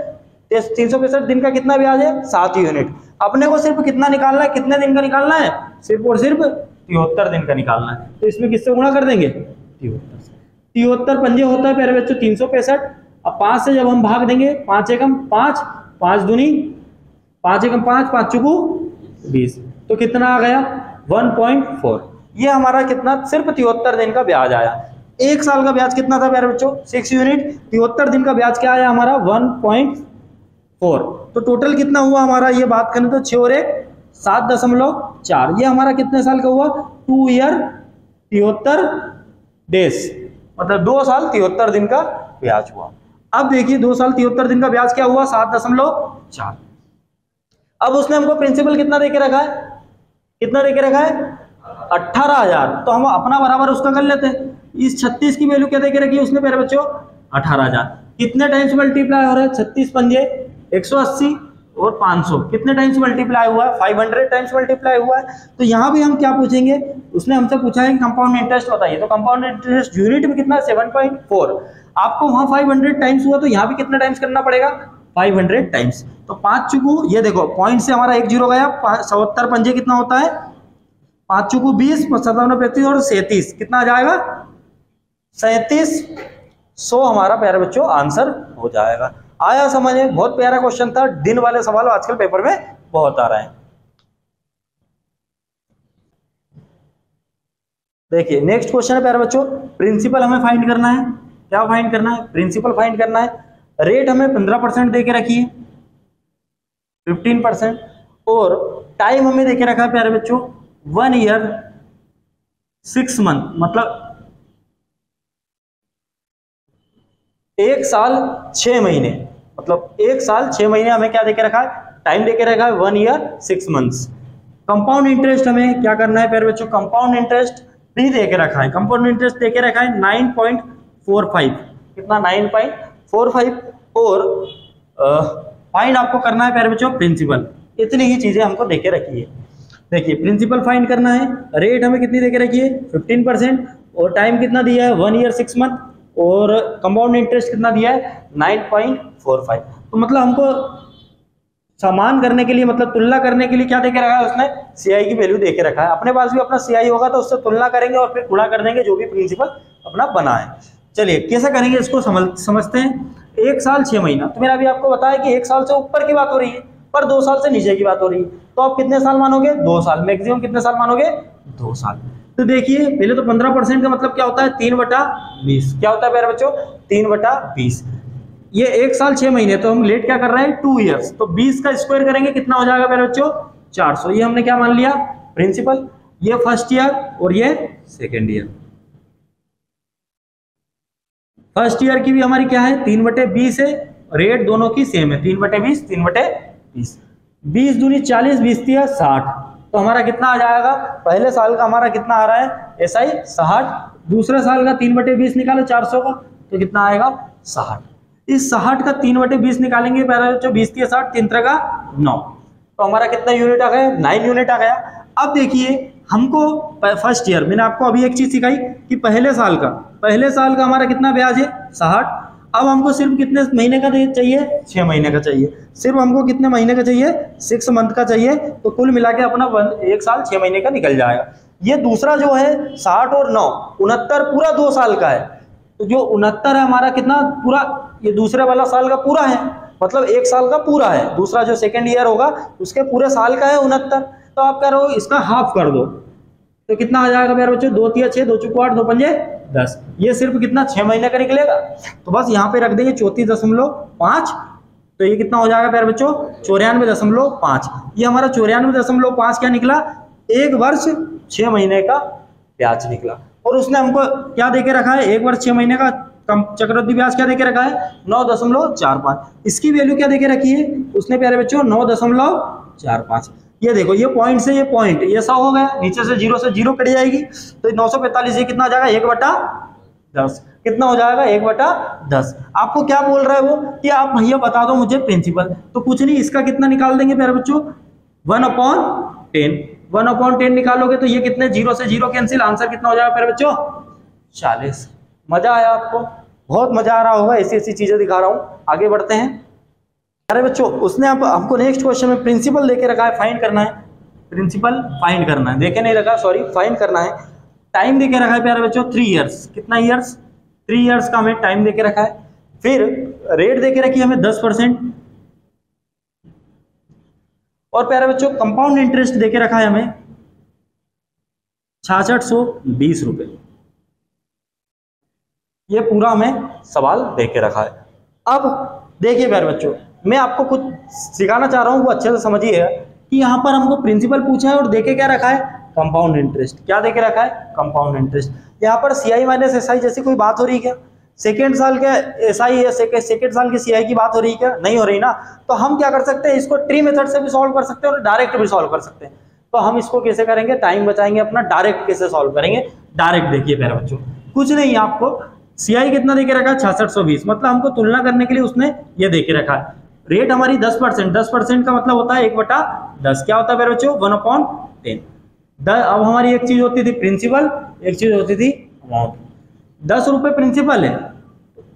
365 दिन का कितना ब्याज है, 7 यूनिट। अपने को सिर्फ कितना निकालना है, कितने दिन का निकालना है, सिर्फ और सिर्फ 73 दिन का निकालना है। तो इसमें किससे गुणा कर देंगे, 73 से। 73 पंजे होता है प्यारे बच्चों 365। अब 5 से जब हम भाग देंगे, 5 एकम 5, 5 दूनी 5 एकम 5, 5 चुकू 20, तो कितना आ गया 1.4। ये हमारा कितना सिर्फ 73 दिन का ब्याज आया। एक साल का ब्याज कितना था प्यारे बच्चों 6 यूनिट, 73 दिन का ब्याज क्या आया हमारा 1.4। तो टोटल कितना हुआ हमारा, ये बात करें तो 6 और 1 7.4। ये हमारा कितने साल का हुआ 2 ईयर 73 डेज, मतलब 2 साल 73 दिन का ब्याज हुआ। अब देखिए 2 साल 73 दिन का ब्याज क्या हुआ 7.4। अब उसने हमको प्रिंसिपल कितना देके रखा है, कितना देके रखा है 18,000। तो हम अपना बराबर उसका कर लेते हैं। इस 36 की वैल्यू क्या देके रखी है उसने प्यारे बच्चों 18,000। कितने टाइम्स मल्टीप्लाई हो रहा है 36 पंजे 180 और 500 कितने टाइम्स मल्टीप्लाई हुआ है 500 टाइम्स मल्टीप्लाई हुआ है। तो यहाँ भी हम क्या पूछेंगे, उसने हमसे पूछा है कंपाउंड इंटरेस्ट बताइए, तो कंपाउंड इंटरेस्ट यूनिट में कितना 7.4। आपको वहां 500 टाइम्स हुआ तो यहाँ भी कितना टाइम्स करना पड़ेगा 500 टाइम्स। तो 5 चुकू ये देखो पॉइंट से हमारा 1 जीरो गया, 77 पंजे कितना होता है 5 चुकू 20, 57 35 और 37 कितना आ जाएगा 3700 हमारा प्यारे बच्चों आंसर हो जाएगा। आया समझ में, बहुत प्यारा क्वेश्चन था। दिन वाले सवाल आजकल पेपर में बहुत आ रहे हैं। देखिए नेक्स्ट क्वेश्चन है प्यारे बच्चों, प्रिंसिपल हमें फाइंड करना है। क्या फाइंड करना है, प्रिंसिपल फाइंड करना है। रेट हमें 15% देके रखी है 15%, और टाइम हमें देके रखा है प्यारे बच्चों 1 ईयर 6 मंथ, मतलब 1 साल 6 महीने, मतलब 1 साल 6 महीने हमें क्या देके रखा है टाइम देके रखा है 1 ईयर 6 मंथ्स। कंपाउंड इंटरेस्ट हमें क्या करना है प्यारे बच्चों, कंपाउंड इंटरेस्ट भी देके रखा है, कंपाउंड इंटरेस्ट देके रखा है 9.45, कितना 9.45, और फाइंड आपको करना है प्यारे बच्चों प्रिंसिपल। इतनी ही चीजें हमको देके रखी है। देखिए प्रिंसिपल फाइंड करना है, रेट हमें कितनी देके रखी है 15%, और टाइम कितना दिया है 1 ईयर 6 मंथ, और कंपाउंड इंटरेस्ट कितना दिया है 9.45। तो मतलब हमको समान करने के लिए, मतलब तुलना करने के लिए क्या देके रखा है उसने सीआई की वैल्यू देके रखा है। अपने पास भी अपना सीआई होगा तो उससे तुलना करेंगे और फिर गुणा कर देंगे जो भी प्रिंसिपल अपना बना है। चलिए कैसा करेंगे इसको समझते हैं। 1 साल 6 महीना, तो मेरा भी आपको बताया कि 1 साल से ऊपर की बात हो रही है, पर 2 साल से नीचे की बात हो रही है। तो आप कितने साल मानोगे 2 साल, मैक्सिमम कितने साल मानोगे 2 साल। तो देखिए पहले तो 15% का मतलब क्या होता है 3/20, क्या होता है प्यारे बच्चों 3/20। ये 1 साल 6 महीने, तो हम लेट क्या कर रहे हैं 2 इयर्स, तो 20 का स्क्वायर करेंगे कितना हो जाएगा प्यारे बच्चों 400। ये हमने क्या मान लिया प्रिंसिपल, ये फर्स्ट ईयर और ये सेकेंड ईयर। फर्स्ट ईयर की भी हमारी क्या है 3/20 है, रेट दोनों की सेम है 3/20 3/20, 20 दूनी 40 20 तिया 60। तो हमारा कितना आ जाएगा, पहले साल का हमारा कितना आ रहा है SI 60, दूसरे साल का 3/20 निकालो 400 का, तो कितना आएगा 60। इस 60 का 3/20 निकालेंगे प्यारे बच्चों 20 तिया 60 3 3 का 9, तो हमारा कितना यूनिट आ गया 9 यूनिट आ गया। अब देखिए हमको फर्स्ट ईयर, मैंने आपको अभी एक चीज सिखाई कि पहले साल का हमारा कितना ब्याज है 60। अब हमको सिर्फ कितने महीने का चाहिए 6 महीने का चाहिए, सिर्फ हमको कितने महीने का चाहिए 6 मंथ का चाहिए। तो कुल मिला के अपना 1 साल 6 महीने का निकल जाएगा। ये दूसरा जो है 60 और 9 69 पूरा 2 साल का है। तो जो 69 है हमारा कितना पूरा, ये दूसरे वाला साल का पूरा है, मतलब 1 साल का पूरा है। दूसरा जो सेकेंड ईयर होगा उसके पूरे साल का है 69। तो आप कह रहे हो इसका हाफ कर दो, तो कितना आ जाएगा प्यारे बच्चों 2 तिया 6 2 चौको 8 2 पंजे 10। ये सिर्फ कितना 6 महीने का निकलेगा। तो बस यहाँ पे रख देंगे 34.5, तो ये कितना हो जाएगा प्यारे बच्चों 94.5। ये हमारा 94.5 क्या निकला, 1 वर्ष 6 महीने का ब्याज निकला। और उसने हमको क्या देके रखा है 1 वर्ष 6 महीने का चक्रवृद्धि ब्याज क्या देके रखा है 9.45। इसकी वैल्यू क्या देके रखी है उसने प्यारे बच्चों 9.45। ये देखो ये पॉइंट से ये पॉइंट ये 100 हो गया, नीचे से 0 कट जाएगी, तो 945 ये कितना आ जाएगा 1/10, कितना हो जाएगा 1/10। आपको क्या बोल रहा है वो कि आप भैया बता दो मुझे प्रिंसिपल, तो कुछ नहीं इसका कितना निकाल देंगे प्यारे बच्चों 1/10, 1/10 निकालोगे तो ये कितने 0 से 0 कैंसिल, आंसर कितना हो जाएगा प्यारे बच्चों 40। मजा आया आपको, बहुत मजा आ रहा होगा, ऐसी ऐसी चीजें दिखा रहा हूं। आगे बढ़ते हैं अरे बच्चों, उसने हमको नेक्स्ट क्वेश्चन में प्रिंसिपल देके रखा है, फाइंड करना है, प्रिंसिपल फाइंड करना है, देखे नहीं रखा सॉरी फाइंड करना है। टाइम देके रखा है प्यारे बच्चों 3 इयर्स, कितना इयर्स 3 इयर्स का हमें टाइम देके रखा है। फिर रेट देके रखी है हमें 10%। और प्यारे बच्चों कंपाउंड इंटरेस्ट देके रखा है हमें 6620 रुपए। ये पूरा हमें सवाल देके रखा है। अब देखिए प्यारे बच्चों, मैं आपको कुछ सिखाना चाह रहा हूं, वो अच्छे से समझिए कि यहाँ पर हमको प्रिंसिपल पूछा है और देके क्या रखा है, कंपाउंड इंटरेस्ट। क्या देके रखा है, कंपाउंड इंटरेस्ट। यहाँ पर सीआई माइनस एसआई जैसी कोई बात हो रही है क्या? सेकेंड साल के एसआई या सेकेंड साल की सीआई की बात हो रही है क्या? नहीं हो रही ना। तो हम क्या कर सकते हैं, इसको ट्री मेथड से भी सॉल्व कर सकते हैं और डायरेक्ट भी सॉल्व कर सकते हैं। तो हम इसको कैसे करेंगे, टाइम बचाएंगे अपना, डायरेक्ट कैसे सॉल्व करेंगे। डायरेक्ट देखिए प्यारे बच्चों, कुछ नहीं, आपको सीआई कितना देके रखा है, 6620, मतलब हमको तुलना करने के लिए उसने ये देके रखा है। रेट हमारी 10%, 10% का मतलब होता है 1/10। क्या होता है प्यारे बच्चों, 1/10। अब हमारी एक चीज होती थी प्रिंसिपल, एक चीज होती थी अमाउंट। 10 रुपए प्रिंसिपल है,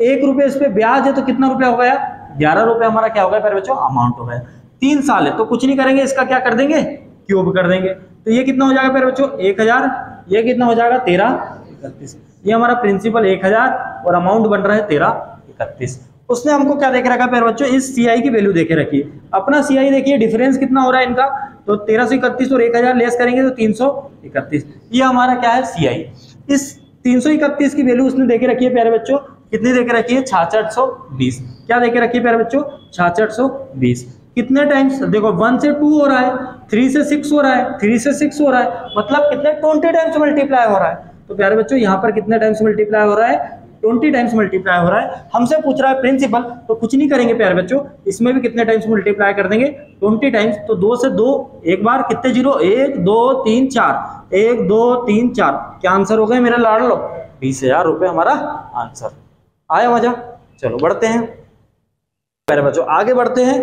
1 रुपए इस पे ब्याज है, तो कितना रुपया हो गया, 11 रुपए हमारा क्या हो गया प्यारे बच्चों, अमाउंट हो गया। 3 साल है तो कुछ नहीं करेंगे, इसका क्या कर देंगे, क्यूब कर देंगे। तो ये कितना हो जाएगा प्यारे बच्चों, 1000। ये कितना हो जाएगा, 1331। ये हमारा प्रिंसिपल 1000 और अमाउंट बन रहा है 1331। उसने हमको क्या देके रखा प्यारे बच्चों, इस सीआई की वैल्यू देके रखी है। अपना सीआई देखिए डिफरेंस कितना हो रहा है इनका, तो 1331 और 1000 लेस करेंगे तो 331। ये हमारा क्या है, सीआई। इस 331 की वैल्यू उसने देके रखी है प्यारे बच्चों, कितनी देके रखी है, 6620। क्या देके रखी है प्यारे बच्चों, 6620। कितने टाइम्स, देखो 1 से 2 हो रहा है, 3 से 6 हो रहा है, 3 से 6 हो रहा है, मतलब कितने 20 टाइम्स मल्टीप्लाई हो रहा है। तो प्यारे बच्चों यहाँ पर कितने टाइम्स मल्टीप्लाई हो रहा है, 20 टाइम्स मल्टीप्लाई हो रहा है। हमसे पूछ रहा है प्रिंसिपल, तो कुछ नहीं करेंगे प्यारे बच्चों, इसमें भी कितने टाइम्स मल्टीप्लाई कर देंगे, 20 टाइम्स। तो 2 से 2 एक बार, कितने जीरो, 1 2 3 4, 1 2 3 4। क्या आंसर हो गए मेरा लाड़ लो, 20,000 रुपए हमारा आंसर। आया मजा? चलो बढ़ते हैं प्यारे बच्चों, आगे बढ़ते हैं।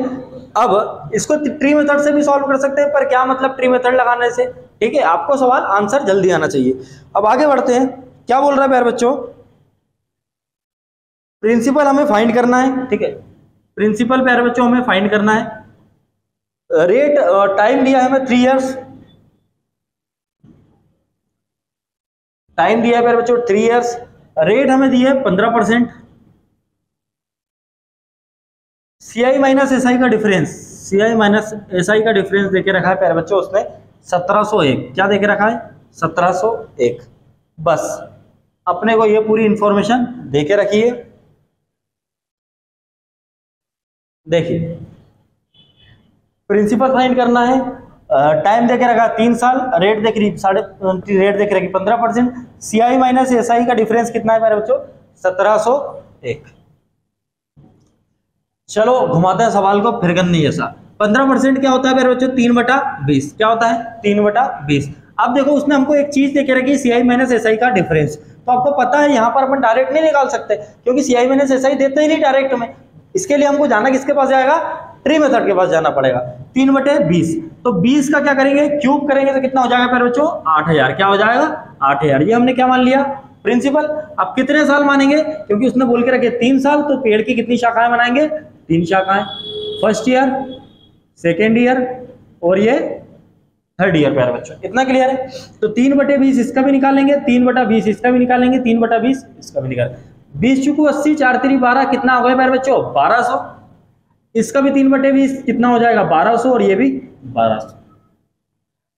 अब इसको ट्री मेथड से भी सॉल्व कर सकते हैं, पर क्या मतलब ट्री मेथड लगाने से, ठीक है, आपको सवाल आंसर जल्दी आना चाहिए। अब आगे बढ़ते हैं, क्या बोल रहा है प्यारे बच्चों, प्रिंसिपल हमें फाइंड करना है, ठीक है। प्रिंसिपल प्यारे बच्चों हमें फाइंड करना है। रेट टाइम दिया है हमें 3 इयर्स, टाइम दिया है प्यारे बच्चों 3 इयर्स। रेट हमें दी है 15%। सीआई माइनस एसआई का डिफरेंस, सीआई माइनस एसआई का डिफरेंस देके रखा है प्यारे बच्चों उसने 1701। क्या देके रखा है, 1701। बस अपने को ये पूरी इंफॉर्मेशन देके रखिए। देखिए प्रिंसिपल फाइंड करना है, टाइम देके रखा 3 साल, रेट देख रही रेट देख रखी 15%। सीआई माइनस एसआई का डिफरेंस कितना है मेरे बच्चों, 1701। चलो घुमाते हैं सवाल को फिर गन्नी जैसा। 15% क्या होता है मेरे बच्चों, 3/20। क्या होता है, 3/20। अब देखो उसने हमको एक चीज देके रखी, सीआई माइनस एसआई का डिफरेंस। तो आपको पता है यहाँ पर अपन डायरेक्ट नहीं निकाल सकते, क्योंकि सीआई माइनस एसआई देते ही नहीं डायरेक्ट में। इसके लिए हमको जाना किसके पास जाएगा, ट्री मेथड के पास जाना पड़ेगा। 3/20, तो 20 का क्या करेंगे, क्यूब करेंगे तो कितना हो जाएगा मेरे बच्चों, 8000। क्या हो जाएगा, 8000। ये हमने क्या मान लिया, प्रिंसिपल। अब कितने साल मानेंगे, क्योंकि उसने बोल के रखे 3 साल, तो पेड़ की कितनी शाखाएं बनाएंगे, 3 शाखाएं। फर्स्ट ईयर, सेकेंड ईयर और ये थर्ड ईयर प्यारे बच्चों। इतना क्लियर है। तो 3/20 इसका भी निकालेंगे, 3/20 इसका भी निकालेंगे, 3/20 इसका भी निकालेंगे। 20 चुकू 80, 4 3 12, कितना हो गया प्यारे बच्चों, 1200। इसका भी 3/20 कितना हो जाएगा, 1200, और ये भी 1200।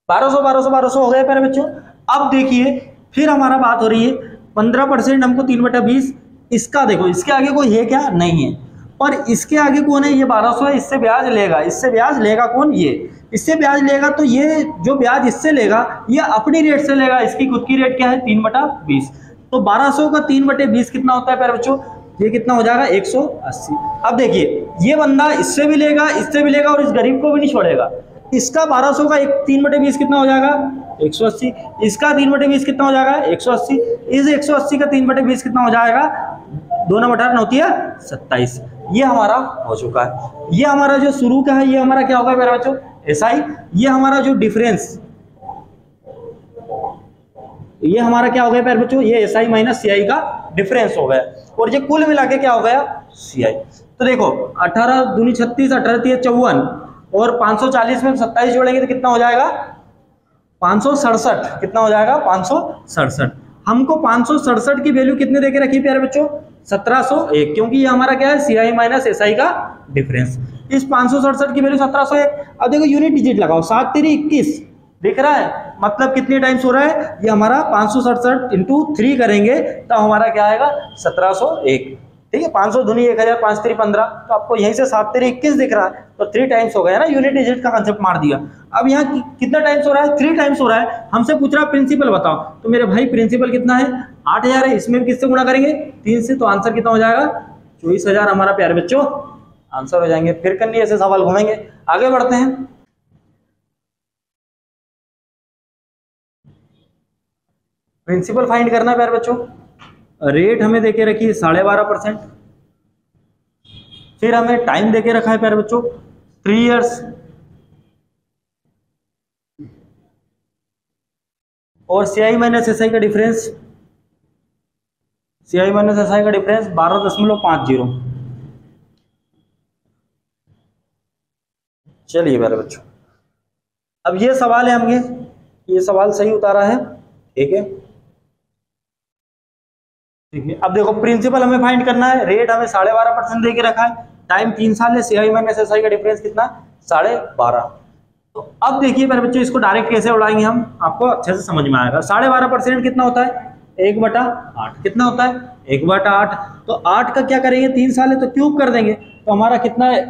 1200 हो गया प्यारे बच्चों। अब देखिए फिर हमारा बात हो रही है 15% हमको 3/20। इसका देखो, इसके आगे कोई है क्या, नहीं है। और इसके आगे कौन है, ये 1200 है, इससे ब्याज लेगा। इससे ब्याज लेगा कौन, ये। इससे ब्याज लेगा, तो ये जो ब्याज इससे लेगा ये अपनी रेट से लेगा। इसकी खुद की रेट क्या है, 3/20। तो 1200 का 3/20 कितना होता है प्यारे बच्चों, ये कितना हो जाएगा, 180। अब देखिए ये बंदा इससे भी लेगा, इससे भी लेगा, और इस गरीब को भी नहीं छोड़ेगा। इसका 1200 का 3/20 कितना हो जाएगा, 180। इसका 3/20 कितना हो जाएगा, 180। इस 180 का 3/20 कितना हो जाएगा, 2 9 18 होती है 27। ये हमारा हो चुका है। ये हमारा जो शुरू का है, ये हमारा क्या होगा मेरे बच्चों, एसआई। ये हमारा जो डिफरेंस, ये हमारा क्या हो गया प्यारे बच्चों, ये एसआई माइनस सीआई का डिफरेंस हो गया। और ये कुल मिला के क्या हो गया, सीआई। तो देखो 18 दूनी 36, 18 3 54, और 540 में 27 जोड़ेंगे तो कितना हो जाएगा, 567। कितना हो जाएगा, 567। हमको 567 की वैल्यू कितने देके रखी प्यारे बच्चों, 1701, क्योंकि ये हमारा क्या है, CI माइनस SI का डिफरेंस। इस 567 की वैल्यू 1701। अब देखो यूनिट डिजिट लगाओ, 7 3 21 दिख रहा है, मतलब कितने टाइम्स हो रहा है, ये हमारा 567 इंटू 3 करेंगे तो हमारा क्या आएगा, 1701। ठीक है, 500 दूनी 1000, 5 3 15, तो आपको यहीं से 7 3 21 दिख रहा है, तो 3 टाइम्स हो गया ना, यूनिट डिजिट का कंसेप्ट मार दिया। अब यहाँ कितना टाइम्स हो रहा है, 3 टाइम्स हो रहा है। हमसे पूछ रहा है प्रिंसिपल बताओ, तो मेरे भाई प्रिंसिपल कितना है, 8000 है, इसमें भी किससे गुणा करेंगे, 3 से, तो आंसर कितना हो जाएगा, 24000 हमारा प्यारे बच्चों आंसर हो जाएंगे। फिर करनी ऐसे सवाल घूमेंगे, आगे बढ़ते हैं। प्रिंसिपल फाइंड करना है प्यारे बच्चों, रेट हमें देके रखी है 12.5%, फिर हमें टाइम देके रखा है प्यारे बच्चों 3 इयर्स, और CI माइनस SI का डिफरेंस, CI माइनस SI का डिफरेंस 12.50। चलिए प्यारे बच्चों, अब ये सवाल है, हम ये सवाल सही उतारा है, ठीक है। ठीक है, अब देखो प्रिंसिपल हमें फाइंड करना है, रेट हमें 12.5% देके रखा है, टाइम 3 साल है, CI माइनस SI का डिफरेंस कितना, 12.5। तो अब देखिए मेरे बच्चों, इसको डायरेक्ट कैसे उड़ाएंगे हम, आपको अच्छे से समझ में आएगा। 12.5% कितना होता है, 1/8 कितना होता है, 1/8। तो 8 का क्या करेंगे, 3 साल है तो क्यूब कर देंगे, तो हमारा कितना है,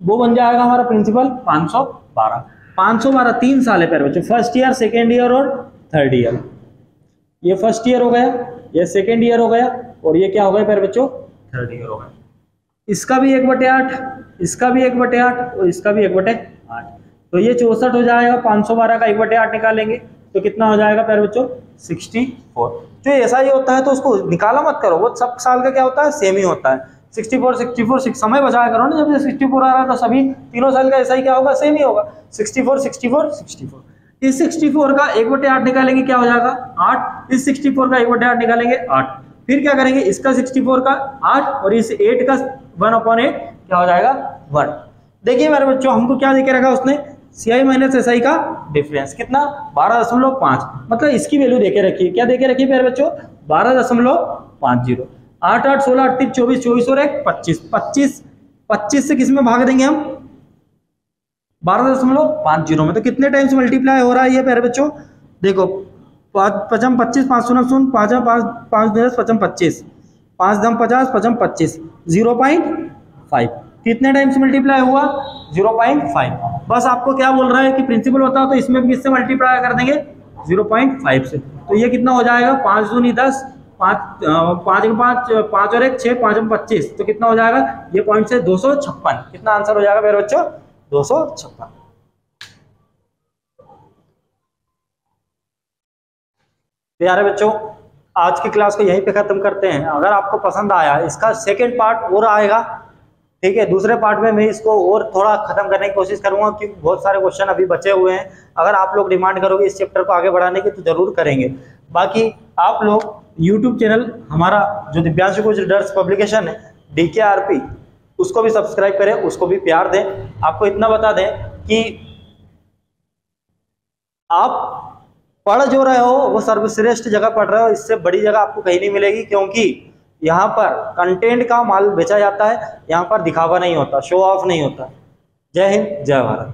वो बन जाएगा हमारा प्रिंसिपल 512। 512 3 साल है प्यारे बच्चों, फर्स्ट ईयर, सेकेंड ईयर और थर्ड ईयर। ये फर्स्ट ईयर हो गया, ये सेकेंड ईयर हो गया, और ये क्या हो गया प्यारे बच्चों, थर्ड ईयर हो गया। इसका भी 1/8, इसका भी 1/8 और इसका भी 1/8, तो ये 64 हो जाएगा। 512 का 1/8 निकालेंगे तो कितना हो जाएगा प्यारे बच्चों, 64। जो ऐसा ही होता है तो उसको निकाला मत करो, वो सब साल का क्या होता है, सेम ही होता है। 64 समय बचाया करो ना, जब 64 आ रहा है तो सभी तीनों साल का ऐसा ही क्या होगा, सेम ही होगा। 64 इस 64 का 1/8 निकालेंगे, क्या हो जाएगा 8। इस 64 का 1/8 निकालेंगे 8। फिर क्या करेंगे, इसका 64 का 8 और इस 8 का 1/8 क्या हो जाएगा 1। देखिए मेरे बच्चों, हमको क्या देके रखा उसने, CI माइनस SI का डिफरेंस कितना, 12.5, मतलब इसकी वैल्यू देके रखी है। क्या देके रखी है मेरे बच्चों, 12.50। 8 8 16 38 24 24 और 1 25 25 25 से किस में भाग देंगे हम, 12.50 में। तो कितने टाइम्स मल्टीप्लाई हो रहा है ये प्यारे बच्चों, देखो 5 5 25 5 0 0 5 5 5 10 55 25 5 10 50 55 25 0.5 कितने टाइम्स मल्टीप्लाई हुआ, 0.5। बस आपको क्या बोल रहा है कि प्रिंसिपल बताओ, तो इसमें भी किससे मल्टीप्लाई कर देंगे, 0.5 से। तो ये कितना हो जाएगा, 5 दूनी 10, 5 5 और 1 6 5 25, तो कितना हो जाएगा, ये पॉइंट से 256। कितना आंसर हो जाएगा मेरे बच्चों, 256। प्यारे बच्चों, आज की क्लास को यहीं पे खत्म करते हैं। अगर आपको पसंद आया, इसका सेकंड पार्ट और आएगा, ठीक है। दूसरे पार्ट में मैं इसको और थोड़ा खत्म करने की कोशिश करूंगा, क्योंकि बहुत सारे क्वेश्चन अभी बचे हुए हैं। अगर आप लोग डिमांड करोगे इस चैप्टर को आगे बढ़ाने की तो जरूर करेंगे। बाकी आप लोग यूट्यूब चैनल हमारा जो दिव्यांशु कोच रीडर्स पब्लिकेशन है DKRP, उसको भी सब्सक्राइब करें, उसको भी प्यार दें। आपको इतना बता दें कि आप पढ़ जो रहे हो वो सर्वश्रेष्ठ जगह पढ़ रहे हो, इससे बड़ी जगह आपको कहीं नहीं मिलेगी। क्योंकि यहाँ पर कंटेंट का माल बेचा जाता है, यहाँ पर दिखावा नहीं होता, शो ऑफ नहीं होता। जय हिंद, जय भारत।